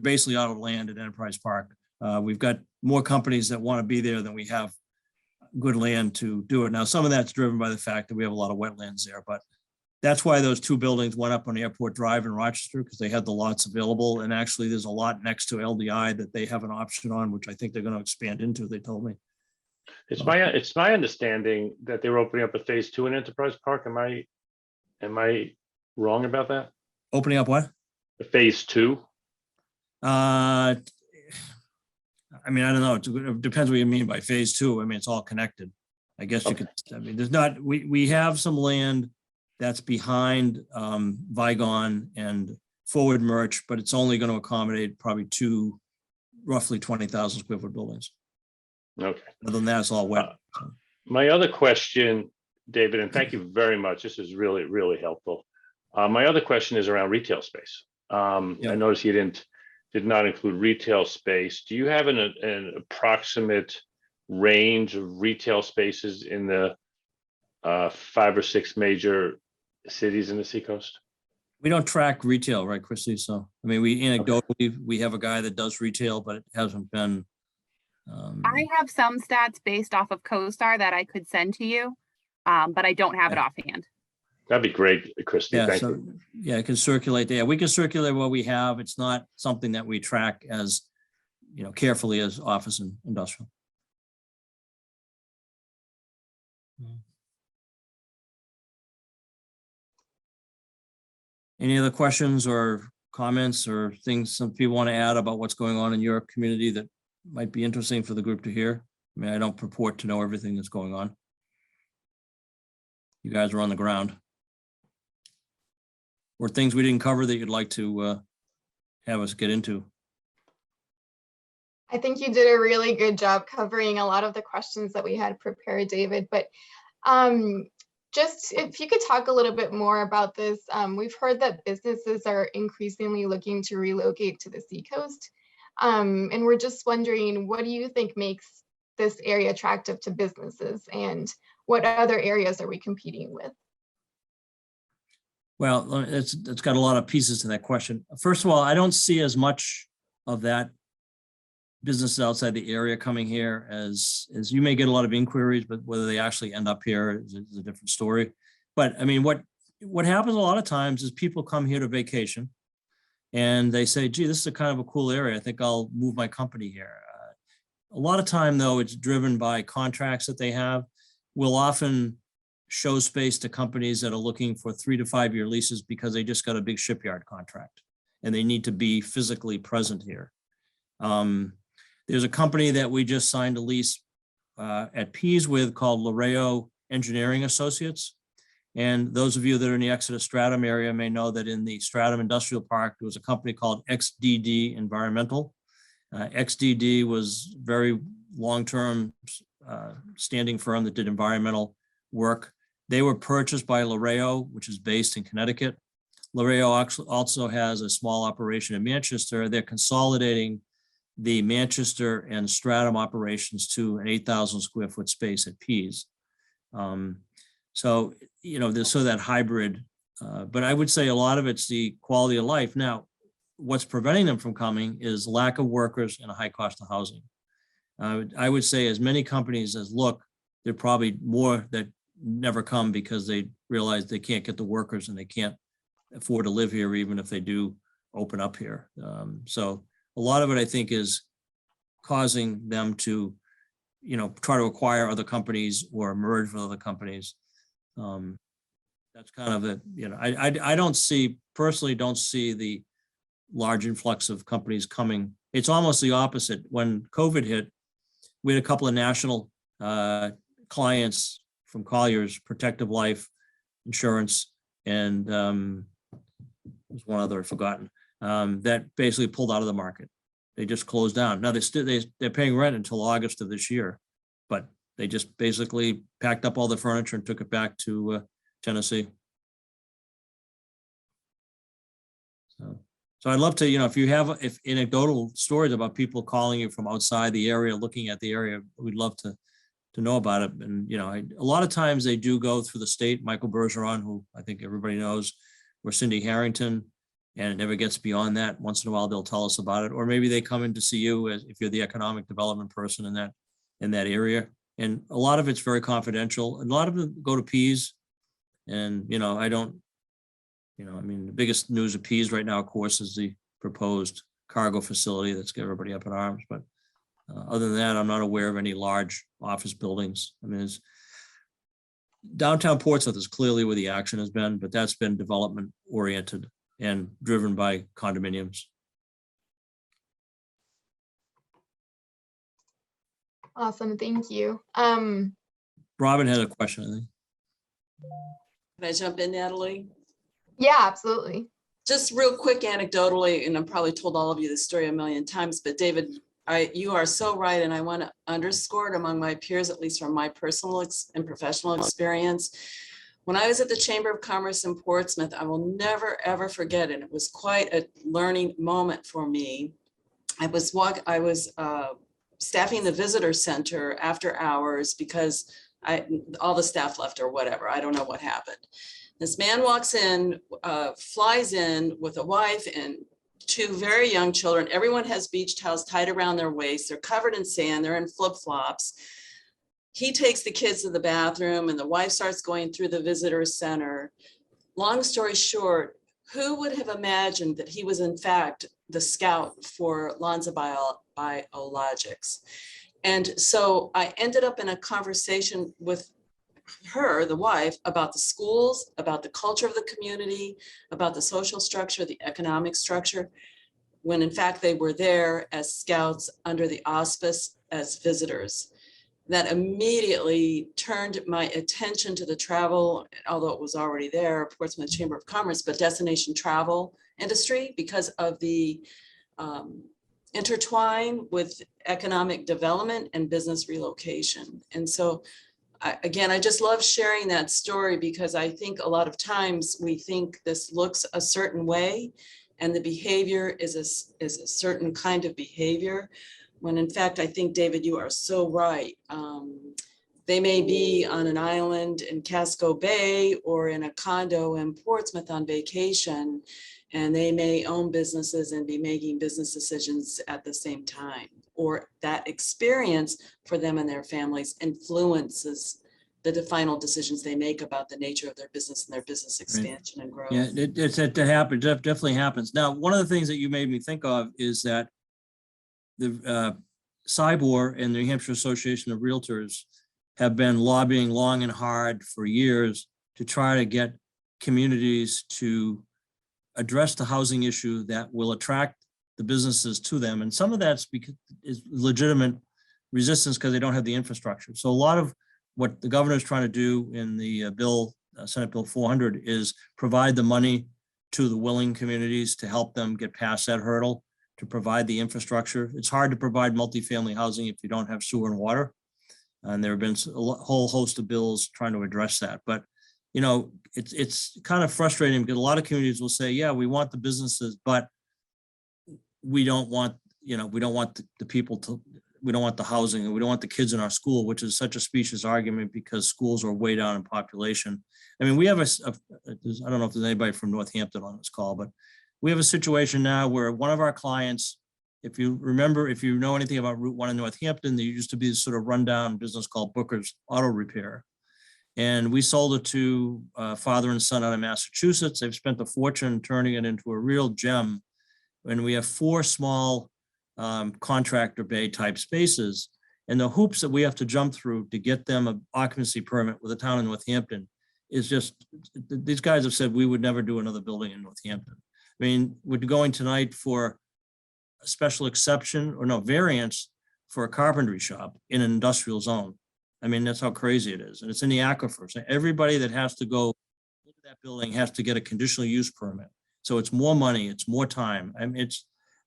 basically out of land at Enterprise Park. We've got more companies that want to be there than we have good land to do it. Now, some of that's driven by the fact that we have a lot of wetlands there, but that's why those two buildings went up on Airport Drive in Rochester, because they had the lots available. And actually there's a lot next to LDI that they have an option on, which I think they're going to expand into, they told me. It's my understanding that they were opening up a phase 2 in Enterprise Park. Am I wrong about that? Opening up what? A phase 2? I mean, I don't know. It depends what you mean by phase 2. I mean, it's all connected. I guess you could, I mean, there's not, we have some land that's behind Vigon and Forward Merch, but it's only going to accommodate probably two roughly 20,000 square foot buildings. Okay. Other than that, it's all wet. My other question, David, and thank you very much. This is really, really helpful. My other question is around retail space. I noticed you did not include retail space. Do you have an approximate range of retail spaces in the 5 or 6 major cities in the Seacoast? We don't track retail, right, Kristie? So, I mean, we anecdotally, we have a guy that does retail, but it hasn't been. I have some stats based off of CoStar that I could send to you, but I don't have it offhand. That'd be great, Kristie. Yeah, Thank so, you. yeah, I can circulate there. We can circulate what we have. It's not something that we track as, carefully as office and industrial. Any other questions or comments or things some people want to add about what's going on in your community that might be interesting for the group to hear? I mean, I don't purport to know everything that's going on. You guys are on the ground. Or things we didn't cover that you'd like to have us get into? I think you did a really good job covering a lot of the questions that we had prepared, David, but just if you could talk a little bit more about this. We've heard that businesses are increasingly looking to relocate to the Seacoast. And we're just wondering, what do you think makes this area attractive to businesses, and what other areas are we competing with? Well, it's got a lot of pieces to that question. First of all, I don't see as much of that businesses outside the area coming here as you may get a lot of inquiries, but whether they actually end up here is a different story. But I mean, what happens a lot of times is people come here to vacation and they say, gee, this is a kind of a cool area. I think I'll move my company here. A lot of time though, it's driven by contracts that they have. We'll often show space to companies that are looking for 3 to 5 year leases because they just got a big shipyard contract and they need to be physically present here. There's a company that we just signed a lease at Pease with called Laredo Engineering Associates. And those of you that are in the Exeter Stratham area may know that in the Stratham Industrial Park, there was a company called XDD Environmental. XDD was very long-term standing firm that did environmental work. They were purchased by Laredo, which is based in Connecticut. Laredo also has a small operation in Manchester. They're consolidating the Manchester and Stratham operations to an 8,000 square foot space at Pease. So, you know, there's so that hybrid, but I would say a lot of it's the quality of life. Now, what's preventing them from coming is lack of workers and a high cost of housing. I would say as many companies as look, there are probably more that never come because they realize they can't get the workers and they can't afford to live here, even if they do open up here. So a lot of it, I think, is causing them to, you know, try to acquire other companies or merge with other companies. That's kind of it. You know, I don't see, personally don't see the large influx of companies coming. It's almost the opposite. When COVID hit, we had a couple of national clients from Colliers, Protective Life Insurance, and there's one other I've forgotten, that basically pulled out of the market. They just closed down. Now they're paying rent until August of this year, but they just basically packed up all the furniture and took it back to Tennessee. So I'd love to, you know, if you have anecdotal stories about people calling you from outside the area, looking at the area, we'd love to know about it. And, you know, a lot of times they do go through the state. Michael Bergeron, who I think everybody knows, or Cindy Harrington, and it never gets beyond that. Once in a while, they'll tell us about it, or maybe they come in to see you if you're the economic development person in that area. And a lot of it's very confidential. And a lot of them go to Pease. And, you know, I mean, the biggest news of Pease right now, of course, is the proposed cargo facility that's got everybody up in arms. But other than that, I'm not aware of any large office buildings. I mean, downtown Portsmouth is clearly where the action has been, but that's been development oriented and driven by condominiums. Awesome, thank you. Robin had a question, I think. Can I jump in, Natalie? Yeah, absolutely. Just real quick anecdotally, and I've probably told all of you this story a million times, but David, you are so right, and I want to underscore it among my peers, at least from my personal and professional experience. When I was at the Chamber of Commerce in Portsmouth, I will never, ever forget it. It was quite a learning moment for me. I was staffing the visitor center after hours because all the staff left or whatever. I don't know what happened. This man walks in, flies in with a wife and two very young children. Everyone has beach towels tied around their waist. They're covered in sand. They're in flip-flops. He takes the kids to the bathroom and the wife starts going through the visitor center. Long story short, who would have imagined that he was in fact the scout for Lonza Biologics? And so I ended up in a conversation with her, the wife, about the schools, about the culture of the community, about the social structure, the economic structure, when in fact they were there as scouts under the auspice as visitors. That immediately turned my attention to the travel, although it was already there, Portsmouth Chamber of Commerce, but destination travel industry, because of the intertwine with economic development and business relocation. And so again, I just love sharing that story because I think a lot of times we think this looks a certain way and the behavior is a certain kind of behavior, when in fact, I think, David, you are so right. They may be on an island in Casco Bay or in a condo in Portsmouth on vacation, and they may own businesses and be making business decisions at the same time, or that experience for them and their families influences the final decisions they make about the nature of their business and their business expansion and growth. Yeah, it definitely happens. Now, one of the things that you made me think of is that the Cyborg and the New Hampshire Association of Realtors have been lobbying long and hard for years to try to get communities to address the housing issue that will attract the businesses to them. And some of that's because is legitimate resistance because they don't have the infrastructure. So a lot of what the governor is trying to do in the bill Senate Bill 400 is provide the money to the willing communities to help them get past that hurdle, to provide the infrastructure. It's hard to provide multifamily housing if you don't have sewer and water. And there have been a whole host of bills trying to address that. But, you know, it's kind of frustrating because a lot of communities will say, yeah, we want the businesses, but we don't want, you know, we don't want the people to, we don't want the housing, and we don't want the kids in our school, which is such a specious argument because schools are way down in population. I mean, we have I don't know if there's anybody from Northampton on this call, but we have a situation now where one of our clients, if you remember, if you know anything about Route 1 in Northampton, there used to be this sort of rundown business called Booker's Auto Repair. And we sold it to father and son out of Massachusetts. They've spent a fortune turning it into a real gem. And we have 4 small contractor bay type spaces, and the hoops that we have to jump through to get them an occupancy permit with the town of Northampton is just, these guys have said we would never do another building in Northampton. I mean, we're going tonight for a special exception or no variance for a carpentry shop in an industrial zone. I mean, that's how crazy it is. And it's in the aquifer. So everybody that has to go into that building has to get a conditional use permit. So it's more money, it's more time. I mean,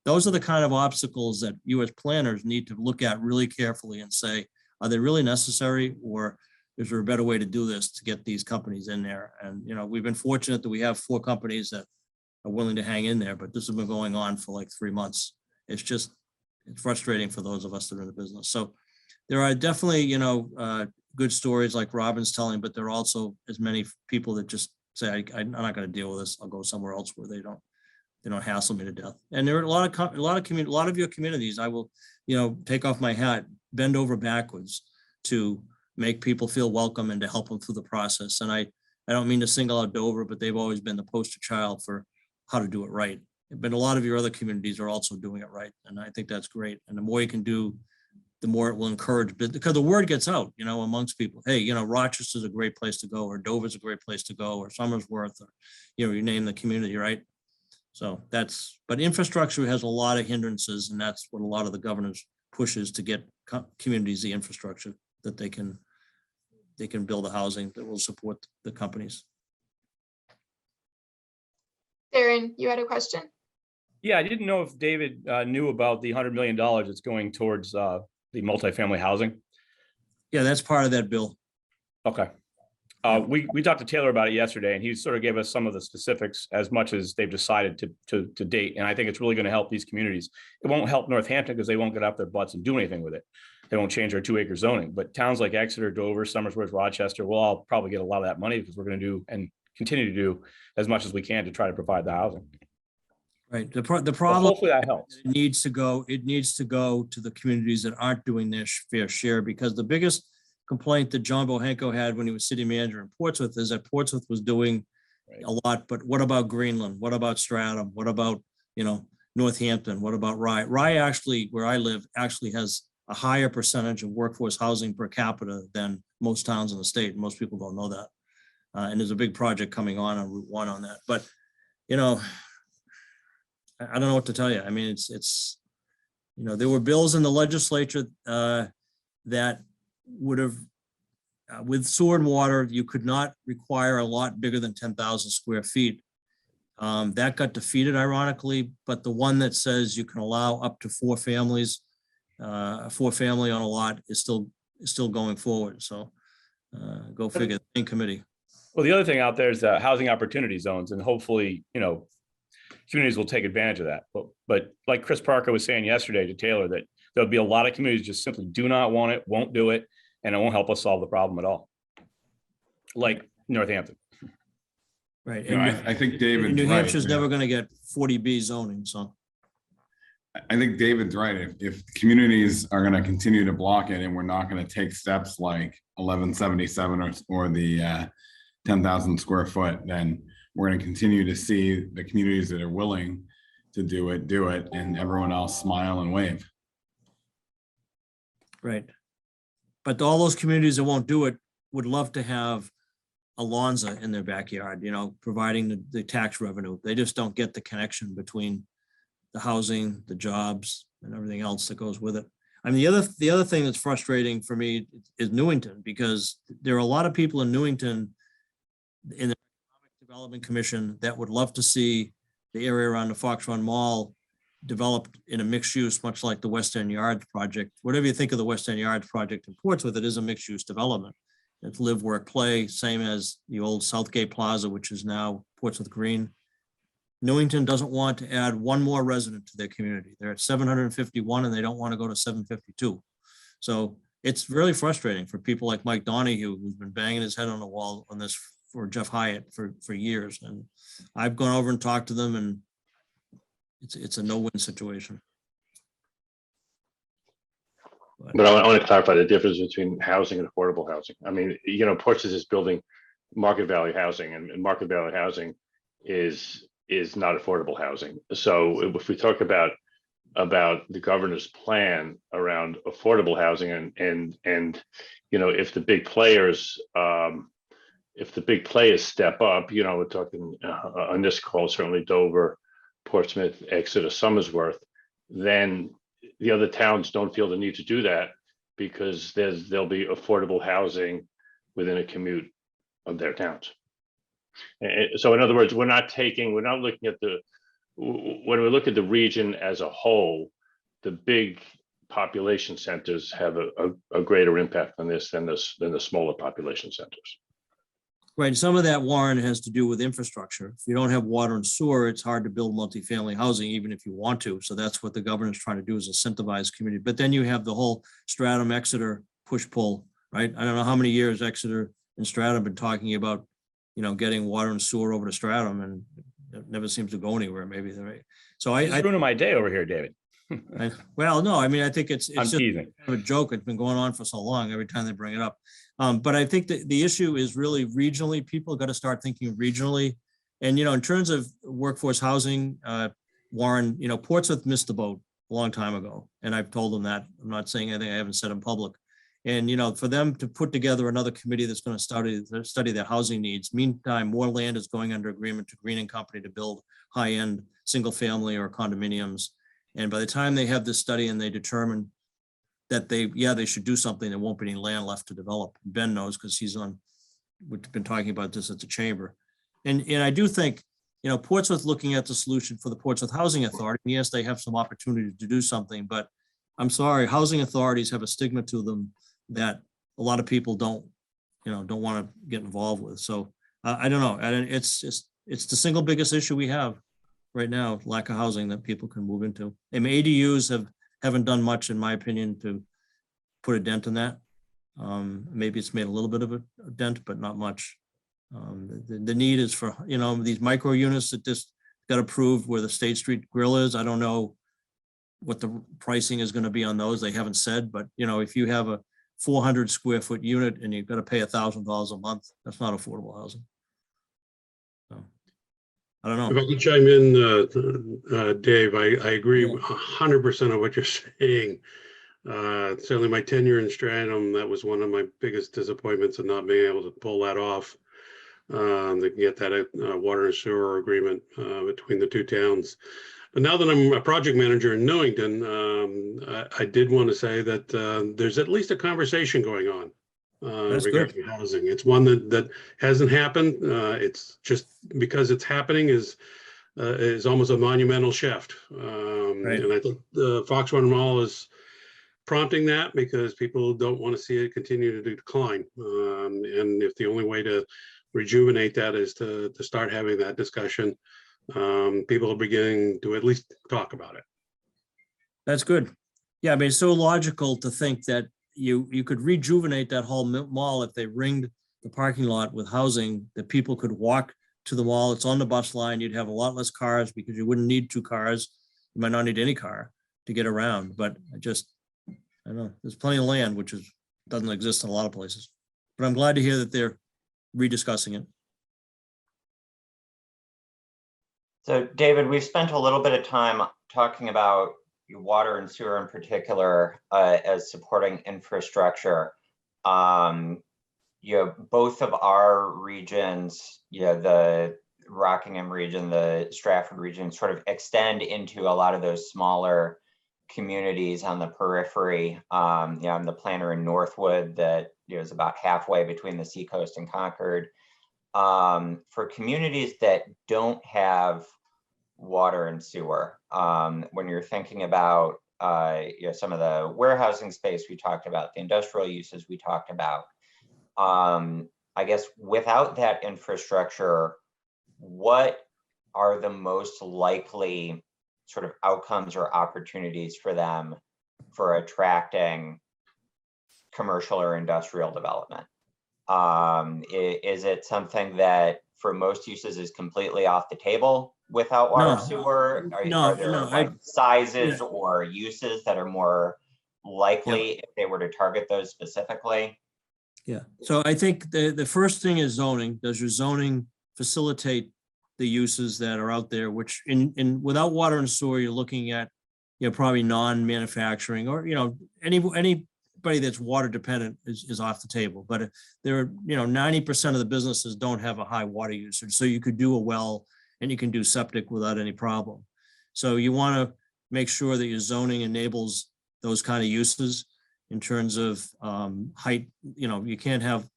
those are the kind of obstacles that you as planners need to look at really carefully and say, are they really necessary, or is there a better way to do this to get these companies in there? And, you know, we've been fortunate that we have 4 companies that are willing to hang in there, but this has been going on for like 3 months. It's frustrating for those of us that are in the business. So there are definitely, you know, good stories like Robin's telling, but there are also as many people that just say, I'm not going to deal with this. I'll go somewhere else where they don't hassle me to death. And there are a lot of your communities, I will, you know, take off my hat, bend over backwards to make people feel welcome and to help them through the process. And I don't mean to single out Dover, but they've always been the poster child for how to do it right. But a lot of your other communities are also doing it right. And I think that's great. And the more you can do, the more it will encourage, because the word gets out, you know, amongst people. Hey, you know, Rochester's a great place to go, or Dover's a great place to go, or Somersworth, or, you know, you name the community, right? So but infrastructure has a lot of hindrances, and that's what a lot of the governor's pushes to get communities the infrastructure that they can build the housing that will support the companies. Darren, you had a question? Yeah, I didn't know if David knew about the $100 million that's going towards the multifamily housing. Yeah, that's part of that bill. Okay. We talked to Taylor about it yesterday, and he sort of gave us some of the specifics as much as they've decided to date. And I think it's really going to help these communities. It won't help Northampton because they won't get off their butts and do anything with it. They won't change our 2-acre zoning. But towns like Exeter, Dover, Somersworth, Rochester will all probably get a lot of that money because we're going to do and continue to do as much as we can to try to provide the housing. Right. The problem. Hopefully that helps. It needs to go to the communities that aren't doing their fair share, because the biggest complaint that John Bohenko had when he was city manager in Portsmouth is that Portsmouth was doing a lot, but what about Greenland? What about Stratham? What about, you know, Northampton? What about Rye? Rye actually, where I live, actually has a higher percentage of workforce housing per capita than most towns in the state. Most people don't know that. And there's a big project coming on Route 1 on that. But, you know, I don't know what to tell you. I mean, it's, you know, there were bills in the legislature that would have, with sewer and water, you could not require a lot bigger than 10,000 square feet. That got defeated, ironically, but the one that says you can allow up to 4 families, 4-family on a lot is still going forward. So go figure, in committee. Well, the other thing out there is housing opportunity zones, and hopefully, you know, communities will take advantage of that. But like Chris Parker was saying yesterday to Taylor, that there'll be a lot of communities just simply do not want it, won't do it, and it won't help us solve the problem at all. Like Northampton. Right. You know, I think David's New right. Hampshire's never going to get 40B zoning, so. I think David's right. If communities are going to continue to block it, and we're not going to take steps like 1177 or the 10,000 square foot, then we're going to continue to see the communities that are willing to do it, and everyone else smile and wave. Right. But all those communities that won't do it would love to have Alonza in their backyard, you know, providing the tax revenue. They just don't get the connection between the housing, the jobs, and everything else that goes with it. I mean, the other thing that's frustrating for me is Newington, because there are a lot of people in Newington in the Economic Development Commission that would love to see the area around the Fox Run Mall developed in a mixed use, much like the West End Yards project. Whatever you think of the West End Yards project in Portsmouth, it is a mixed use development. It's live, work, play, same as the old Southgate Plaza, which is now Portsmouth Green. Newington doesn't want to add one more resident to their community. They're at 751 and they don't want to go to 752. So it's really frustrating for people like Mike Donahue, who's been banging his head on the wall on this for Jeff Hyatt for years. And I've gone over and talked to them, and it's a no-win situation. But I want to clarify the difference between housing and affordable housing. I mean, you know, Portsmouth is building market value housing, and market value housing is not affordable housing. So if we talk about the governor's plan around affordable housing and you know, if the big players step up, you know, we're talking on this call, certainly Dover, Portsmouth, Exeter, Somersworth, then the other towns don't feel the need to do that because there'll be affordable housing within a commute of their towns. And so in other words, we're not looking at when we look at the region as a whole, the big population centers have a greater impact on this than the smaller population centers. Right. Some of that, Warren, has to do with infrastructure. If you don't have water and sewer, it's hard to build multifamily housing, even if you want to. So that's what the governor's trying to do, is incentivize community. But then you have the whole Stratham Exeter push-pull, right? I don't know how many years Exeter and Stratham have been talking about, you know, getting water and sewer over to Stratham, and it never seems to go anywhere. Maybe they're right. So It's ruining my day over here, David. well, no, I mean, I think it's I'm just teasing. kind of a joke. It's been going on for so long every time they bring it up. But I think that the issue is really regionally. People got to start thinking regionally. And, you know, in terms of workforce housing, Warren, you know, Portsmouth missed the boat a long time ago. And I've told them that. I'm not saying anything I haven't said in public. And, you know, for them to put together another committee that's going to study their housing needs. Meantime, more land is going under agreement to Green & Company to build high-end single family or condominiums. And by the time they have this study and they determine that they should do something, there won't be any land left to develop. Ben knows because we've been talking about this at the chamber. And I do think, you know, Portsmouth looking at the solution for the Portsmouth Housing Authority. Yes, they have some opportunity to do something, but I'm sorry, housing authorities have a stigma to them that a lot of people don't want to get involved with. So I don't know. And it's the single biggest issue we have right now, lack of housing that people can move into. And ADUs haven't done much, in my opinion, to put a dent in that. Maybe it's made a little bit of a dent, but not much. The need is for, you know, these micro units that just got approved where the State Street Grill is. I don't know what the pricing is going to be on those. They haven't said, but, you know, if you have a 400 square foot unit and you've got to pay $1,000 a month, that's not affordable housing. So I don't know. If I could chime in, Dave, I agree 100% of what you're saying. Certainly my tenure in Stratham, that was one of my biggest disappointments of not being able to pull that off, to get that water and sewer agreement between the two towns. But now that I'm a project manager in Newington, I did want to say that there's at least a conversation going on regarding housing. It's one that hasn't happened. It's just because it's happening is almost a monumental shift. Right. And I think the Fox Run Mall is prompting that because people don't want to see it continue to decline. And if the only way to rejuvenate that is to start having that discussion, people are beginning to at least talk about it. That's good. Yeah, I mean, it's so logical to think that you could rejuvenate that whole mall if they ringed the parking lot with housing, that people could walk to the mall. It's on the bus line. You'd have a lot less cars because you wouldn't need 2 cars. You might not need any car to get around. But I don't know. There's plenty of land, which doesn't exist in a lot of places. But I'm glad to hear that they're rediscussing it. So David, we've spent a little bit of time talking about water and sewer in particular as supporting infrastructure. Both of our regions, the Rockingham region, the Stratford region, sort of extend into a lot of those smaller communities on the periphery. I'm the planner in Northwood that is about halfway between the Seacoast and Concord. for communities that don't have water and sewer, when you're thinking about some of the warehousing space we talked about, the industrial uses we talked about, I guess without that infrastructure, what are the most likely sort of outcomes or opportunities for them for attracting commercial or industrial development? Is it something that for most uses is completely off the table without water No. sewer? Are there like sizes or uses that are more likely if they were to target those specifically? Yeah, so I think the first thing is zoning. Does your zoning facilitate the uses that are out there, which without water and sewer, you're looking at, probably non-manufacturing or, anybody that's water dependent is off the table. But there are, 90% of the businesses don't have a high water usage. So you could do a well and you can do septic without any problem. So you want to make sure that your zoning enables those kind of uses. In terms of height, you can't have,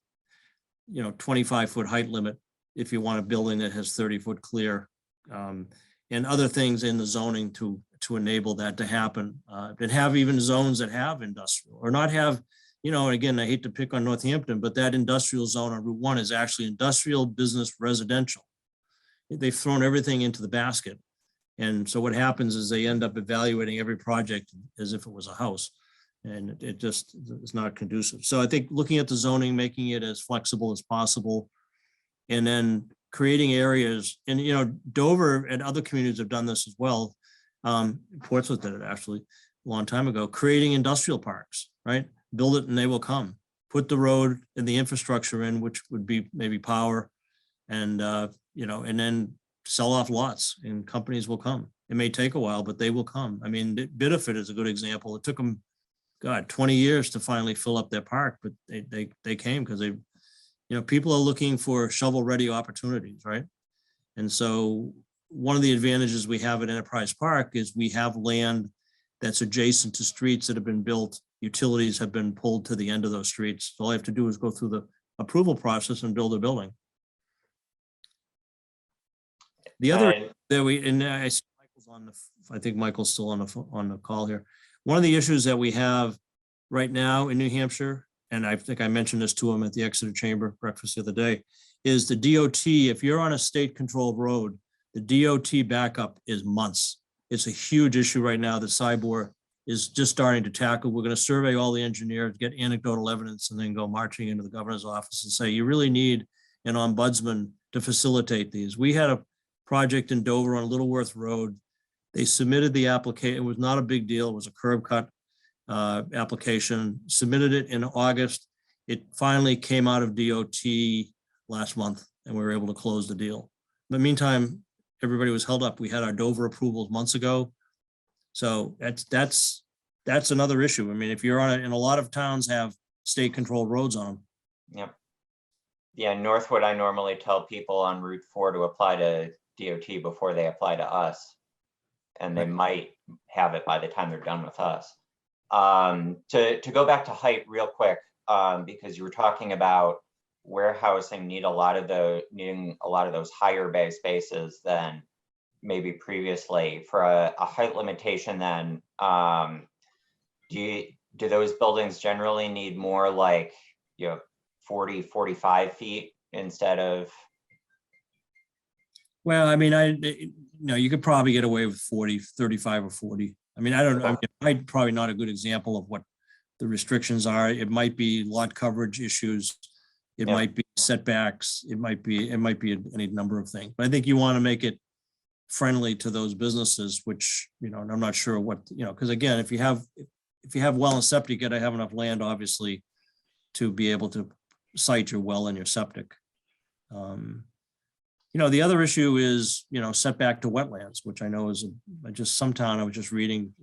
25-foot height limit if you want a building that has 30-foot clear, and other things in the zoning to enable that to happen. And have even zones that have industrial or not have, and again, I hate to pick on Northampton, but that industrial zone on Route 1 is actually industrial, business, residential. They've thrown everything into the basket. And so what happens is they end up evaluating every project as if it was a house. And it just is not conducive. So I think looking at the zoning, making it as flexible as possible, and then creating areas, and Dover and other communities have done this as well. Portsmouth did it actually a long time ago, creating industrial parks, right? Build it and they will come. Put the road and the infrastructure in, which would be maybe power, and and then sell off lots and companies will come. It may take a while, but they will come. I mean, Biddeford is a good example. It took them 20 years to finally fill up their park, but they came because people are looking for shovel-ready opportunities, right? And so one of the advantages we have at Enterprise Park is we have land that's adjacent to streets that have been built. Utilities have been pulled to the end of those streets. So all I have to do is go through the approval process and build a building. The other I see Michael's I think Michael's still on the call here. One of the issues that we have right now in New Hampshire, and I think I mentioned this to him at the Exeter Chamber breakfast the other day, is the DOT. If you're on a state-controlled road, the DOT backup is months. It's a huge issue right now that Cyborg is just starting to tackle. We're going to survey all the engineers, get anecdotal evidence, and then go marching into the governor's office and say, you really need an ombudsman to facilitate these. We had a project in Dover on Littleworth Road. They submitted the application. It was not a big deal. It was a curb cut application, submitted it in August. It finally came out of DOT last month and we were able to close the deal. In the meantime, everybody was held up. We had our Dover approvals months ago. So that's another issue. I mean, if you're on it, and a lot of towns have state controlled roads on them. Yep. Yeah, Northwood, I normally tell people on Route 4 to apply to DOT before they apply to us. And they might have it by the time they're done with us. To go back to height real quick, because you were talking about warehousing needing a lot of those higher bay spaces than maybe previously. For a height limitation, then do those buildings generally need more like 40, 45 feet instead of? Well, I mean, you could probably get away with 40, 35 or 40. I mean, I don't know. Height probably not a good example of what the restrictions are. It might be lot coverage issues. It might be setbacks. It might be any number of things. But I think you want to make it friendly to those businesses, which, and I'm not sure what, because again, if you have well and septic, you got to have enough land, obviously, to be able to site your well and your septic. The other issue is, setback to wetlands, which I know is some town I was just reading,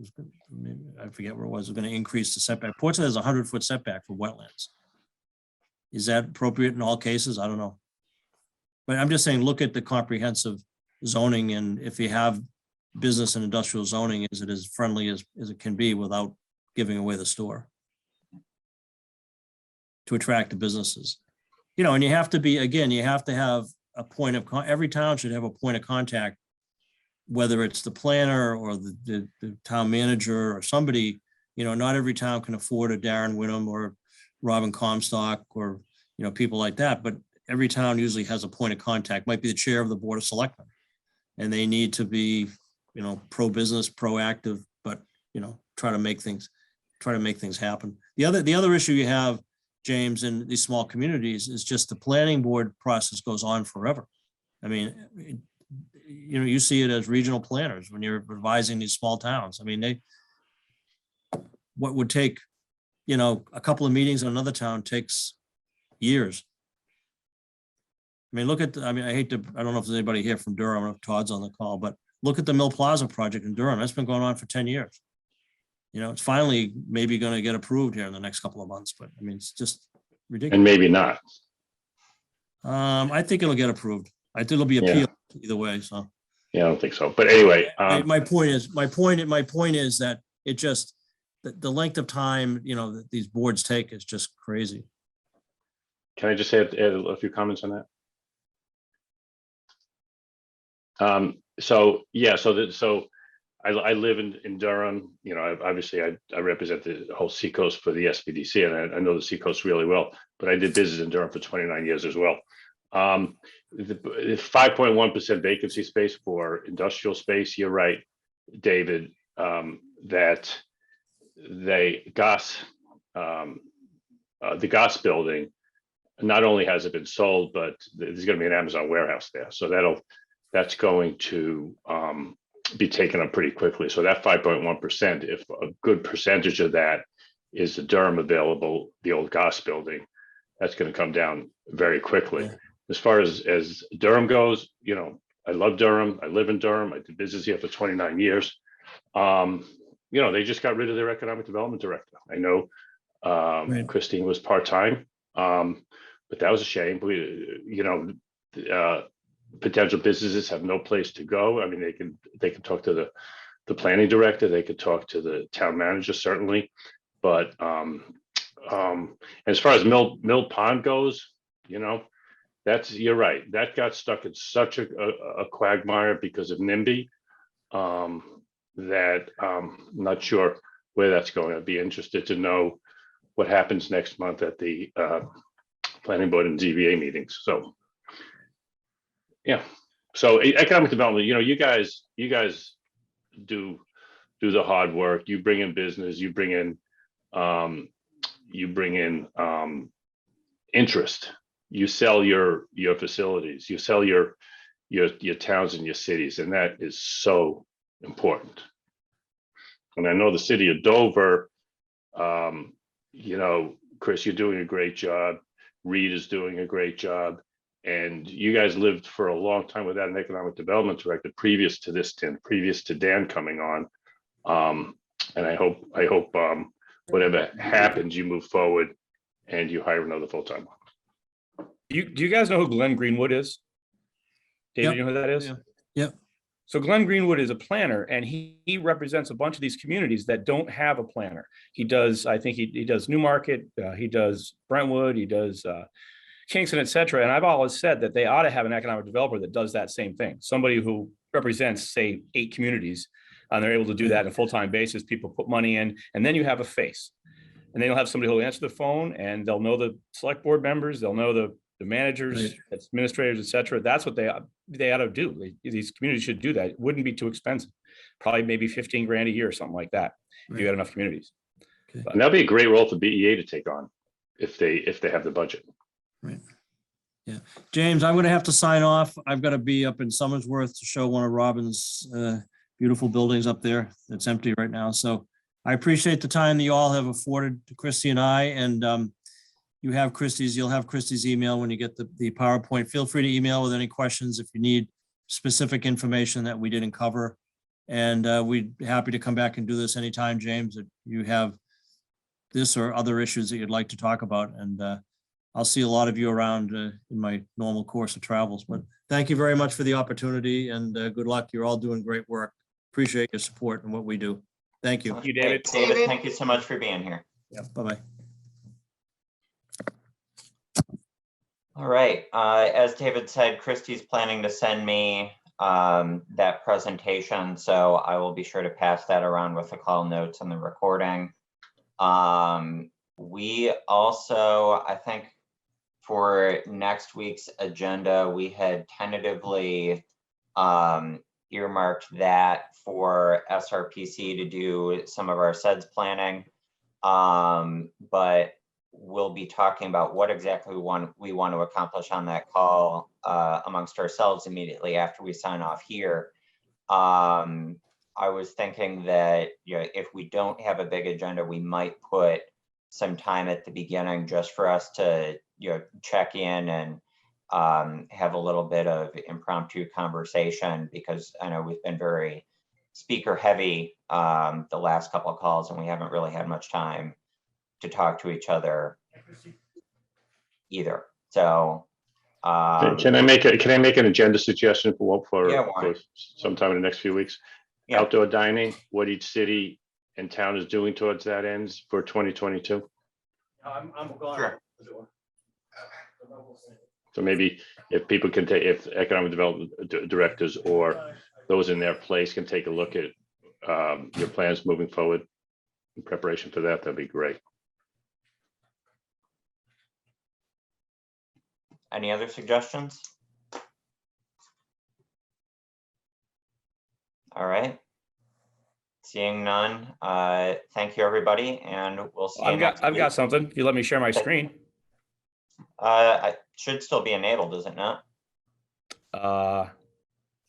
I forget where it was going to increase the setback. Portsmouth has a 100-foot setback for wetlands. Is that appropriate in all cases? I don't know. But I'm just saying, look at the comprehensive zoning, and if you have business and industrial zoning, is it as friendly as it can be without giving away the store to attract the businesses? you know, and you have to be, again, you have to have a point of, every town should have a point of contact, whether it's the planner or the town manager or somebody. You know, not every town can afford a Darren Winham or Robin Comstock or, you know, people like that, but every town usually has a point of contact, might be the chair of the Board of Selectmen. And they need to be, you know, pro-business, proactive, but, you know, try to make things happen. The other issue you have, James, in these small communities is just the planning board process goes on forever. I mean, you know, you see it as regional planners when you're advising these small towns. I mean, what would take, you know, a couple of meetings in another town takes years. I mean, look at, I mean, I don't know if there's anybody here from Durham, I don't know if Todd's on the call, but look at the Mill Plaza project in Durham. That's been going on for 10 years. You know, it's finally maybe going to get approved here in the next couple of months, but I mean, it's just ridiculous. And maybe not. I think it'll get approved. I think it'll be appealed either way, so. Yeah, I don't think so. But anyway, My point is that it just, the length of time, you know, that these boards take is just crazy. can I just add a few comments on that? So I live in Durham. You know, obviously I represent the whole Seacoast for the SPDC, and I know the Seacoast really well, but I did business in Durham for 29 years as well. The 5.1% vacancy space for industrial space. You're right, David, that the Goss building, not only has it been sold, but there's going to be an Amazon warehouse there. So that's going to be taken up pretty quickly. So that 5.1%, if a good percentage of that is the Durham available, the old Goss building, that's going to come down very quickly. Yeah. As far as Durham goes, you know, I love Durham. I live in Durham. I did business here for 29 years. You know, they just got rid of their economic development director. I know Right. Kristie was part-time, but that was a shame. You know, potential businesses have no place to go. I mean, they can talk to the planning director, they could talk to the town manager, certainly. But as far as Mill Pond goes, you know, you're right. That got stuck in such a quagmire because of NIMBY that I'm not sure where that's going. I'd be interested to know what happens next month at the planning board and ZBA meetings. So, yeah. So economic development, you know, you guys do the hard work. You bring in business. You bring in interest. You sell your facilities. You sell your towns and your cities, and that is so important. And I know the city of Dover. You know, Chris, you're doing a great job. Reed is doing a great job. And you guys lived for a long time without an economic development director previous to this, Tim, previous to Dan coming on. And I hope whatever happens, you move forward and you hire another full-time one. Do you guys know who Glenn Greenwood is? David, Yep. you know who that is? Yeah. Yep. So Glenn Greenwood is a planner, and he represents a bunch of these communities that don't have a planner. He does, I think he does Newmarket, he does Brentwood, he does Kingston, et cetera. And I've always said that they ought to have an economic developer that does that same thing. Somebody who represents, say, 8 communities, and they're able to do that on a full-time basis. People put money in, and then you have a face. And then you'll have somebody who'll answer the phone, and they'll know the select board members, they'll know the managers, administrators, et cetera. That's what they ought to do. These communities should do that. It wouldn't be too expensive. Probably maybe 15 grand a year or something like that. If you had enough communities. Okay. And that'd be a great role for BEA to take on if they have the budget. Right. Yeah. James, I'm going to have to sign off. I've got to be up in Somersworth to show one of Robin's beautiful buildings up there that's empty right now. So I appreciate the time that you all have afforded to Kristie and I, and you'll have Kristie's email when you get the PowerPoint. Feel free to email with any questions if you need specific information that we didn't cover. And we'd be happy to come back and do this anytime, James, if you have this or other issues that you'd like to talk about. And I'll see a lot of you around in my normal course of travels. But thank you very much for the opportunity, and good luck. You're all doing great work. Appreciate your support and what we do. Thank you. Thank you, David. David, thank you so much for being here. Yeah, bye-bye. All right, as David said, Kristie's planning to send me that presentation, so I will be sure to pass that around with the call notes and the recording. We also, I think for next week's agenda, we had tentatively earmarked that for SRPC to do some of our CEDS planning. But we'll be talking about what exactly we want to accomplish on that call amongst ourselves immediately after we sign off here. I was thinking that, you know, if we don't have a big agenda, we might put some time at the beginning just for us to, you know, check in and have a little bit of impromptu conversation, because I know we've been very speaker heavy the last couple of calls, and we haven't really had much time to talk to each other either. So Can I make an agenda suggestion Yeah, for sometime in the next few weeks? Yeah. Outdoor dining, what each city and town is doing towards that ends for 2022. I'm Sure. So maybe if people can take, if economic development directors or those in their place can take a look at your plans moving forward in preparation for that, that'd be great. Any other suggestions? All right. Seeing none, thank you, everybody, and we'll see you next I've got week. something. If you let me share my screen. It should still be enabled, is it not?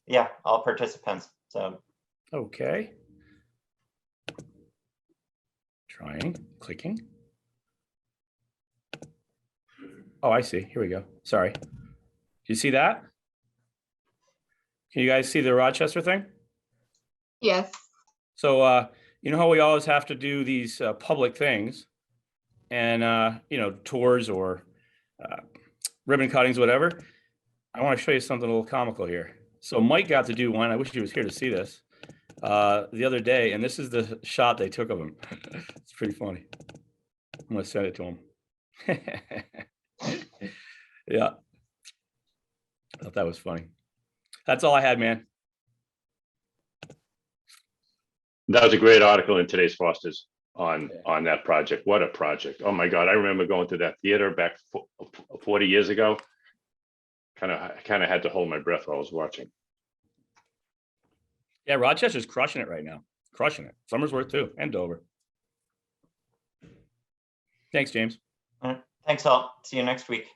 Yeah, all participants, so. Okay. Trying, clicking. Oh, I see. Here we go. Sorry. Do you see that? Can you guys see the Rochester thing? Yes. So, you know how we always have to do these public things and, you know, tours or ribbon cuttings, whatever. I want to show you something a little comical here. So Mike got to do one. I wish he was here to see this the other day. And this is the shot they took of him. It's pretty funny. I'm going to send it to him. Yeah. I thought that was funny. That's all I had, man. That was a great article in today's Foster's on that project. What a project. Oh my God. I remember going to that theater back 40 years ago. Kind of had to hold my breath while I was watching. Yeah, Rochester's crushing it right now. Crushing it. Somersworth too, and Dover. Thanks, James. Thanks all. See you next week.